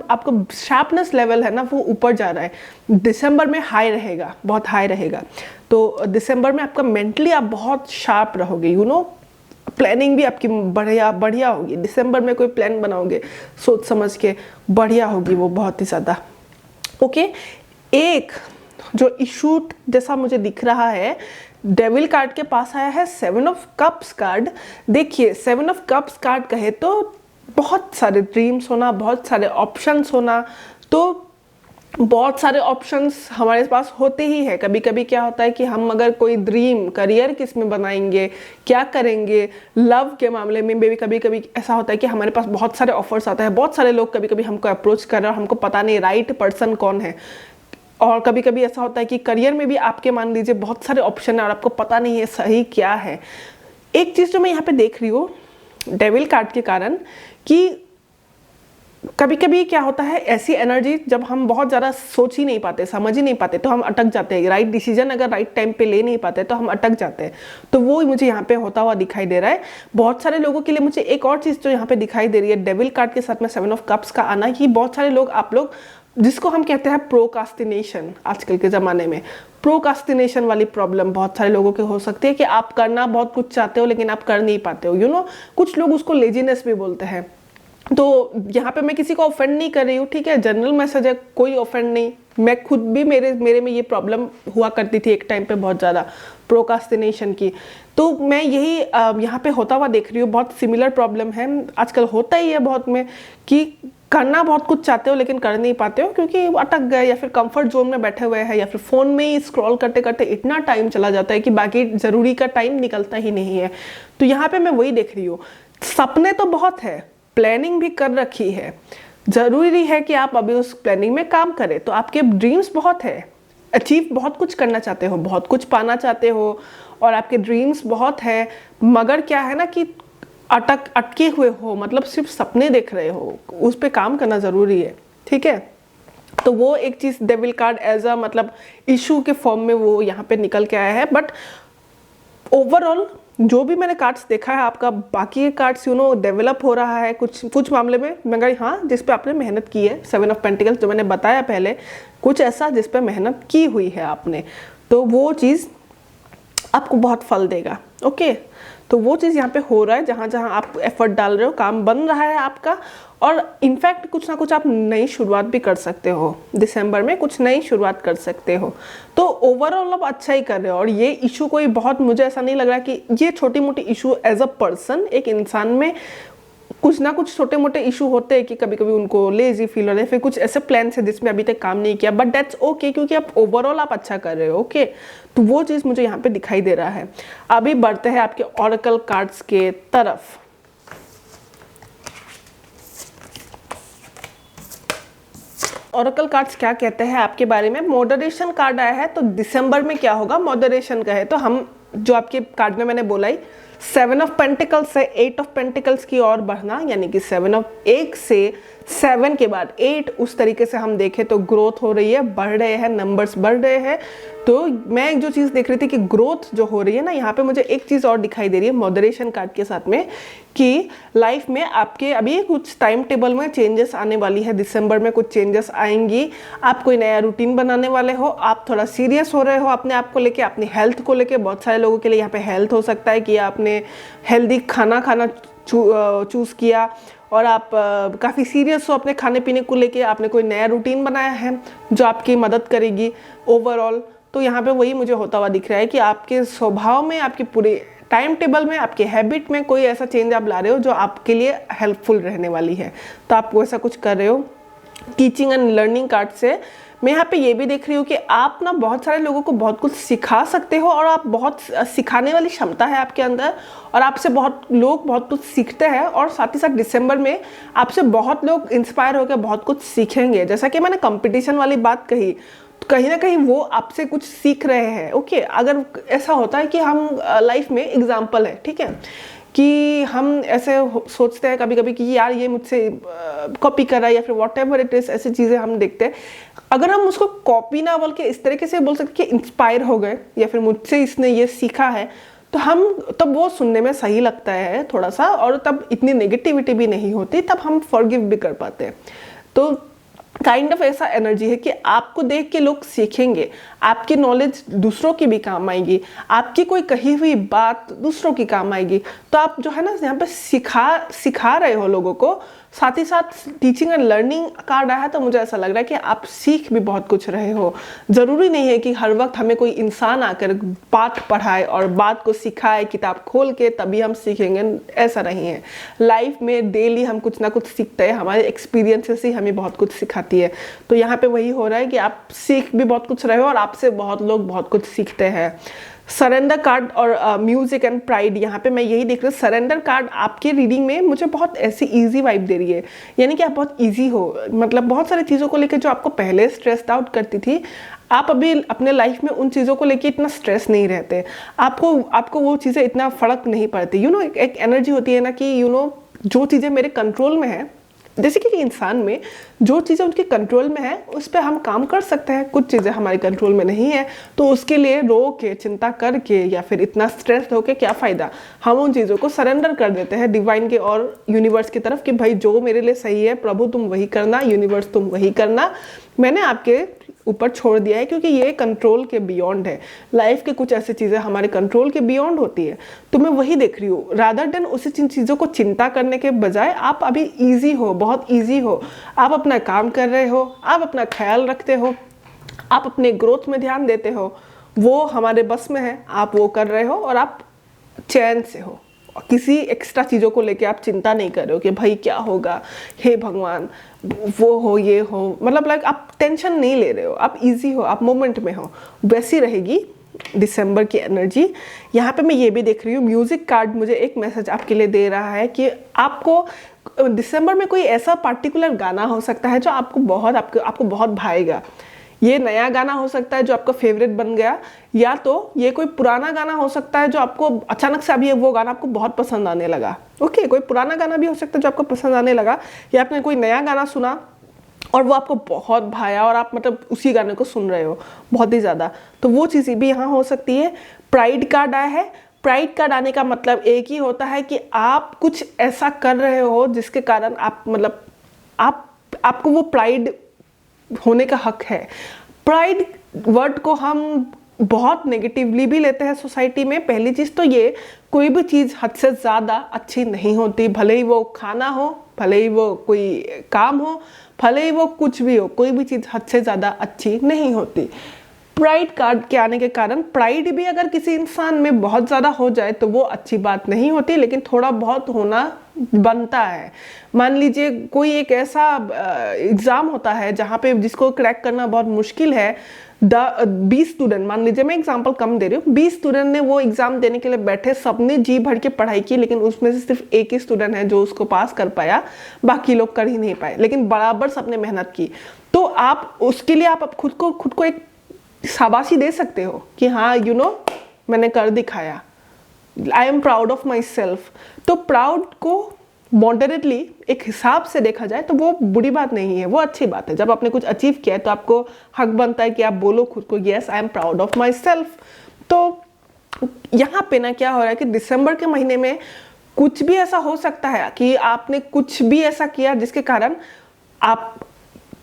आपको शार्पनेस लेवल है ना वो ऊपर जा रहा है, दिसंबर में हाई रहेगा, बहुत हाई रहेगा। तो दिसंबर में आपका मेंटली आप बहुत शार्प रहोगे, प्लानिंग भी आपकी बढ़िया होगी। दिसंबर में कोई प्लान बनाओगे सोच समझ के, बढ़िया होगी वो, बहुत ही ज़्यादा। ओके, एक जो इशू जैसा मुझे दिख रहा है, डेविल कार्ड के पास आया है 7 ऑफ कप्स कार्ड। देखिए 7 ऑफ कप्स कार्ड कहे तो बहुत सारे ड्रीम्स होना, बहुत सारे ऑप्शंस होना, तो बहुत सारे ऑप्शंस हमारे पास होते ही है। कभी कभी क्या होता है कि हम अगर कोई ड्रीम करियर किस में बनाएंगे, क्या करेंगे, लव के मामले में भी कभी कभी ऐसा होता है कि हमारे पास बहुत सारे ऑफर्स आता है, बहुत सारे लोग कभी कभी हमको अप्रोच कर रहे हैं और हमको पता नहीं राइट पर्सन कौन है। और कभी कभी ऐसा होता है कि करियर में भी आपके मान लीजिए बहुत सारे ऑप्शन है और आपको पता नहीं है सही क्या है। एक चीज़ जो मैं यहाँ पे देख रही हूँ डेविल कार्ड के कारण, कि कभी कभी क्या होता है ऐसी एनर्जी, जब हम बहुत ज़्यादा सोच ही नहीं पाते, समझ ही नहीं पाते, तो हम अटक जाते हैं। राइट डिसीजन अगर राइट टाइम पे ले नहीं पाते तो हम अटक जाते हैं। तो वो मुझे यहाँ पे होता हुआ दिखाई दे रहा है बहुत सारे लोगों के लिए। मुझे एक और चीज़ जो यहाँ पे दिखाई दे रही है डेविल कार्ड के साथ में 7 ऑफ कप्स का आना, कि बहुत सारे लोग, आप लोग जिसको हम कहते हैं प्रोकास्टिनेशन, आजकल के ज़माने में प्रोकास्टिनेशन वाली प्रॉब्लम बहुत सारे लोगों के हो सकती है कि आप करना बहुत कुछ चाहते हो लेकिन आप कर नहीं पाते हो। कुछ लोग उसको लेजीनेस भी बोलते हैं। तो यहाँ पे मैं किसी को ऑफेंड नहीं कर रही हूँ, ठीक है, जनरल मैसेज है, कोई ऑफेंड नहीं। मैं खुद भी मेरे में ये प्रॉब्लम हुआ करती थी एक टाइम पे बहुत ज़्यादा, प्रोकास्टिनेशन की। तो मैं यही यहाँ पे होता हुआ देख रही हूँ, बहुत सिमिलर प्रॉब्लम है आजकल, होता ही है बहुत में, कि करना बहुत कुछ चाहते हो लेकिन कर नहीं पाते हो क्योंकि अटक गए, या फिर कंफर्ट जोन में बैठे हुए हैं, या फिर फ़ोन में ही स्क्रॉल करते करते इतना टाइम चला जाता है कि बाकी ज़रूरी का टाइम निकलता ही नहीं है। तो यहाँ पे मैं वही देख रही हूँ, सपने तो बहुत है, प्लानिंग भी कर रखी है, ज़रूरी है कि आप अभी उस प्लानिंग में काम करें। तो आपके ड्रीम्स बहुत है, अचीव बहुत कुछ करना चाहते हो, बहुत कुछ पाना चाहते हो, और आपके ड्रीम्स बहुत है, मगर क्या है ना कि अटके हुए हो, मतलब सिर्फ सपने देख रहे हो, उस पर काम करना ज़रूरी है, ठीक है। तो वो एक चीज़ डेविल कार्ड एज अ मतलब इशू के फॉर्म में वो यहाँ पे निकल के आया है। बट ओवरऑल जो भी मैंने कार्ड्स देखा है आपका, बाकी कार्ड्स डेवलप हो रहा है कुछ मामले में, मगर हाँ जिस पे आपने मेहनत की है, 7 ऑफ पेंटिकल्स जो मैंने बताया पहले, कुछ ऐसा जिस पे मेहनत की हुई है आपने, तो वो चीज़ आपको बहुत फल देगा। ओके, तो वो चीज़ यहाँ पे हो रहा है, जहाँ जहाँ आप एफर्ट डाल रहे हो काम बन रहा है आपका। और इनफैक्ट कुछ ना कुछ आप नई शुरुआत भी कर सकते हो, दिसंबर में कुछ नई शुरुआत कर सकते हो। तो ओवरऑल आप अच्छा ही कर रहे हो। और ये इशू कोई बहुत, मुझे ऐसा नहीं लग रहा कि ये छोटी मोटी इशू एज अ पर्सन, एक इंसान में कुछ ना कुछ छोटे मोटे इशू होते हैं कि कभी कभी उनको लेजी फील हो रहा है, फिर कुछ ऐसे प्लान्स है जिसमें अभी तक काम नहीं किया, बट दैट्स ओके क्योंकि आप ओवरऑल आप अच्छा कर रहे हो। ओके, तो वो चीज़ मुझे यहाँ पे दिखाई दे रहा है। अभी बढ़ते हैं आपके ऑरेकल कार्ड्स के तरफ। ऑरेकल कार्ड्स क्या कहते हैं आपके बारे में? मॉडरेशन कार्ड आया है, तो दिसंबर में क्या होगा, मॉडरेशन का है। तो हम जो आपके कार्ड में मैंने बोला ही 7 ऑफ पेंटिकल्स से 8 ऑफ पेंटिकल्स की ओर बढ़ना, यानी कि 1 से 7 के बाद 8, उस तरीके से हम देखें तो ग्रोथ हो रही है, बढ़ रहे हैं, नंबर्स बढ़ रहे हैं। तो मैं जो चीज़ देख रही थी कि ग्रोथ जो हो रही है ना, यहाँ पे मुझे एक चीज़ और दिखाई दे रही है मॉडरेशन कार्ड के साथ में, कि लाइफ में आपके अभी कुछ टाइम टेबल में चेंजेस आने वाली है। दिसंबर में कुछ चेंजेस आएंगी, आप कोई नया रूटीन बनाने वाले हो, आप थोड़ा सीरियस हो रहे हो अपने आप को लेके, अपनी हेल्थ को लेके। बहुत सारे लोगों के लिए यहाँ पे हेल्थ हो सकता है कि आपने हेल्दी खाना चूज़ किया और आप काफ़ी सीरियस हो अपने खाने पीने को लेके, आपने कोई नया रूटीन बनाया है जो आपकी मदद करेगी ओवरऑल। तो यहाँ पे वही मुझे होता हुआ दिख रहा है कि आपके स्वभाव में, आपके पूरे टाइम टेबल में, आपके हैबिट में कोई ऐसा चेंज आप ला रहे हो जो आपके लिए हेल्पफुल रहने वाली है। तो आप वैसा कुछ कर रहे हो। टीचिंग एंड लर्निंग कार्ड से मैं यहाँ पे ये भी देख रही हूँ कि आप ना बहुत सारे लोगों को बहुत कुछ सिखा सकते हो, और आप बहुत सिखाने वाली क्षमता है आपके अंदर, और आपसे बहुत लोग बहुत कुछ सीखते हैं। और साथ ही साथ दिसंबर में आपसे बहुत लोग इंस्पायर होकर बहुत कुछ सीखेंगे। जैसा कि मैंने कंपटीशन वाली बात कही, तो कहीं ना कहीं वो आपसे कुछ सीख रहे हैं। ओके, अगर ऐसा होता है कि हम लाइफ में एग्जाम्पल है, ठीक है, कि हम ऐसे सोचते हैं कभी कभी कि यार ये मुझसे कॉपी कर रहा है या फिर वॉट एवर इट इज, ऐसी चीज़ें हम देखते हैं। अगर हम उसको कॉपी ना बोल के इस तरीके से बोल सकते कि इंस्पायर हो गए या फिर मुझसे इसने ये सीखा है, तो हम तब वो सुनने में सही लगता है थोड़ा सा, और तब इतनी नेगेटिविटी भी नहीं होती, तब हम फॉरगिव भी कर पाते हैं। तो काइंड ऑफ ऐसा एनर्जी है कि आपको देख के लोग सीखेंगे, आपकी नॉलेज दूसरों की भी काम आएगी, आपकी कोई कही हुई बात दूसरों की काम आएगी। तो आप जो है ना यहाँ पे सिखा रहे हो लोगों को। साथ ही साथ टीचिंग एंड लर्निंग कार्ड आया है, तो मुझे ऐसा लग रहा है कि आप सीख भी बहुत कुछ रहे हो। ज़रूरी नहीं है कि हर वक्त हमें कोई इंसान आकर बात पढ़ाए और बात को सिखाए किताब खोल के तभी हम सीखेंगे, ऐसा नहीं है। लाइफ में डेली हम कुछ ना कुछ सीखते हैं, हमारे एक्सपीरियंसेस ही हमें बहुत कुछ सिखाती है। तो यहाँ पे वही हो रहा है कि आप सीख भी बहुत कुछ रहे हो और आपसे बहुत लोग बहुत कुछ सीखते हैं। सरेंडर कार्ड और म्यूजिक एंड प्राइड, यहाँ पे मैं यही देख रही हूँ। सरेंडर कार्ड आपके रीडिंग में मुझे बहुत ऐसी इजी वाइब दे रही है, यानी कि आप बहुत इजी हो, मतलब बहुत सारी चीज़ों को लेकर जो आपको पहले स्ट्रेस्ड आउट करती थी, आप अभी अपने लाइफ में उन चीज़ों को लेके इतना स्ट्रेस नहीं रहते। आपको वो चीज़ें इतना फर्क नहीं पड़ती। यू नो, एक एनर्जी होती है ना कि यू नो जो चीज़ें मेरे कंट्रोल में है, जैसे कि इंसान में जो चीज़ें उनके कंट्रोल में है उस पर हम काम कर सकते हैं, कुछ चीज़ें हमारे कंट्रोल में नहीं है, तो उसके लिए रो के चिंता करके या फिर इतना स्ट्रेस होके क्या फ़ायदा। हम उन चीज़ों को सरेंडर कर देते हैं डिवाइन के और यूनिवर्स की तरफ कि भाई जो मेरे लिए सही है प्रभु तुम वही करना, यूनिवर्स तुम वही करना, मैंने आपके ऊपर छोड़ दिया है, क्योंकि ये कंट्रोल के बियॉन्ड है। लाइफ के कुछ ऐसी चीज़ें हमारे कंट्रोल के बियॉन्ड होती है। तो मैं वही देख रही हूँ, रादर देन उसी चीज़ों को चिंता करने के बजाय आप अभी ईजी हो, बहुत ईजी हो, आप अपना काम कर रहे हो, आप अपना ख्याल रखते हो, आप अपने ग्रोथ में ध्यान देते हो, वो हमारे बस में है, आप वो कर रहे हो और आप चैन से हो। किसी एक्स्ट्रा चीज़ों को लेके आप चिंता नहीं कर रहे हो कि भाई क्या होगा, हे भगवान वो हो ये हो, मतलब लाइक आप टेंशन नहीं ले रहे हो, आप इजी हो, आप मोमेंट में हो। वैसी रहेगी दिसंबर की एनर्जी। यहाँ पे मैं ये भी देख रही हूँ, म्यूज़िक कार्ड मुझे एक मैसेज आपके लिए दे रहा है कि आपको दिसंबर में कोई ऐसा पार्टिकुलर गाना हो सकता है जो आपको बहुत भाएगा। ये नया गाना हो सकता है जो आपका फेवरेट बन गया, या तो ये कोई पुराना गाना हो सकता है जो आपको अचानक से अभी वो गाना आपको बहुत पसंद आने लगा। ओके, कोई पुराना गाना भी हो सकता है जो आपको पसंद आने लगा, या आपने कोई नया गाना सुना और वो आपको बहुत भाया और आप मतलब उसी गाने को सुन रहे हो बहुत ही ज़्यादा, तो वो चीज़ भी यहाँ हो सकती है। प्राइड कार्ड आया है। प्राइड कार्ड आने का मतलब एक ही होता है कि आप कुछ ऐसा कर रहे हो जिसके कारण आप मतलब आपको वो प्राइड होने का हक है। प्राइड वर्ड को हम बहुत नेगेटिवली भी लेते हैं सोसाइटी में। पहली चीज़ तो ये, कोई भी चीज़ हद से ज़्यादा अच्छी नहीं होती, भले ही वो खाना हो, भले ही वो कोई काम हो, भले ही वो कुछ भी हो, कोई भी चीज़ हद से ज़्यादा अच्छी नहीं होती। प्राइड कार्ड के आने के कारण प्राइड भी अगर किसी इंसान में बहुत ज़्यादा हो जाए तो वो अच्छी बात नहीं होती, लेकिन थोड़ा बहुत होना बनता है। मान लीजिए कोई एक ऐसा एग्ज़ाम होता है जहाँ पे जिसको क्रैक करना बहुत मुश्किल है। 20 स्टूडेंट, मान लीजिए मैं एग्जांपल कम दे रही हूँ, 20 स्टूडेंट ने वो एग्ज़ाम देने के लिए बैठे, सबने जी भर के पढ़ाई की, लेकिन उसमें से सिर्फ एक ही स्टूडेंट है जो उसको पास कर पाया, बाकी लोग कर ही नहीं पाए, लेकिन बराबर सबने मेहनत की। तो आप उसके लिए आप खुद को एक शाबाशी दे सकते हो कि हाँ मैंने कर दिखाया, I am proud of my self. तो प्राउड को मॉडरेटली एक हिसाब से देखा जाए तो वो बुरी बात नहीं है, वो अच्छी बात है। जब आपने कुछ अचीव किया है तो आपको हक बनता है कि आप बोलो खुद को yes I am proud of my self. तो यहाँ पे ना क्या हो रहा है कि दिसंबर के महीने में कुछ भी ऐसा हो सकता है कि आपने कुछ भी ऐसा किया जिसके कारण आप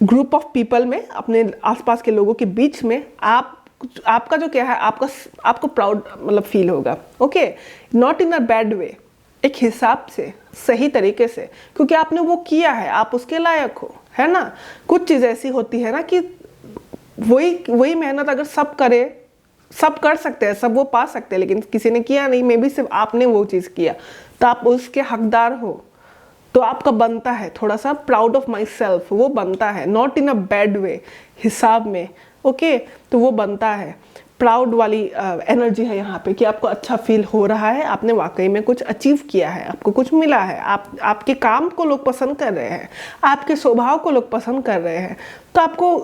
ग्रुप ऑफ पीपल में, अपने आसपास के लोगों के बीच में आपका जो क्या है, आपको प्राउड मतलब फील होगा। Okay, not in a bad वे, एक हिसाब से, सही तरीके से, क्योंकि आपने वो किया है, आप उसके लायक हो, है ना। कुछ चीज़ ऐसी होती है ना कि वही मेहनत अगर सब करे, सब कर सकते हैं, सब वो पा सकते हैं, लेकिन किसी ने किया नहीं, मे बी सिर्फ आपने वो चीज़ किया, तो आप उसके हकदार हो। तो आपका बनता है थोड़ा सा प्राउड ऑफ माई सेल्फ, वो बनता है, नॉट इन अ बैड वे, हिसाब में। ओके, तो वो बनता है, प्राउड वाली एनर्जी है यहाँ पे कि आपको अच्छा फील हो रहा है, आपने वाकई में कुछ अचीव किया है, आपको कुछ मिला है, आपके काम को लोग पसंद कर रहे हैं, आपके स्वभाव को लोग पसंद कर रहे हैं, तो आपको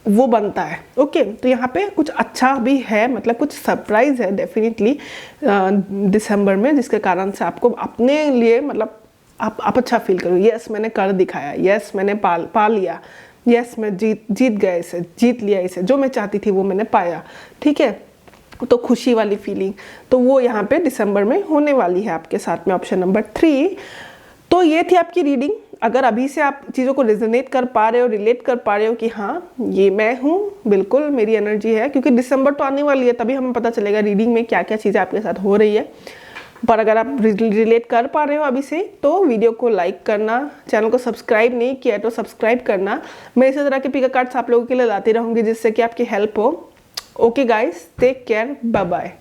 वो बनता है। ओके, तो यहाँ पे कुछ अच्छा भी है, मतलब कुछ सरप्राइज है डेफिनेटली दिसंबर में, जिसके कारण से आपको अपने लिए मतलब आप अच्छा फील करो, यस मैंने कर दिखाया, यस मैंने पा लिया, यस मैं जीत गया इसे, जीत लिया इसे, जो मैं चाहती थी वो मैंने पाया। ठीक है, तो खुशी वाली फीलिंग, तो वो यहाँ पे दिसंबर में होने वाली है आपके साथ में, ऑप्शन नंबर 3। तो ये थी आपकी रीडिंग। अगर अभी से आप चीज़ों को रेजोनेट कर पा रहे हो, रिलेट कर पा रहे हो कि हाँ ये मैं हूँ, बिल्कुल मेरी एनर्जी है, क्योंकि दिसंबर तो आने वाली है, तभी हमें पता चलेगा रीडिंग में क्या क्या चीज़ें आपके साथ हो रही है। पर अगर आप रिलेट कर पा रहे हो अभी से, तो वीडियो को लाइक करना, चैनल को सब्सक्राइब नहीं किया तो सब्सक्राइब करना। मैं इसी तरह के पिक कार्ड्स आप लोगों के लिए लाती रहूँगी जिससे कि आपकी हेल्प हो। Okay guys, take care, bye bye.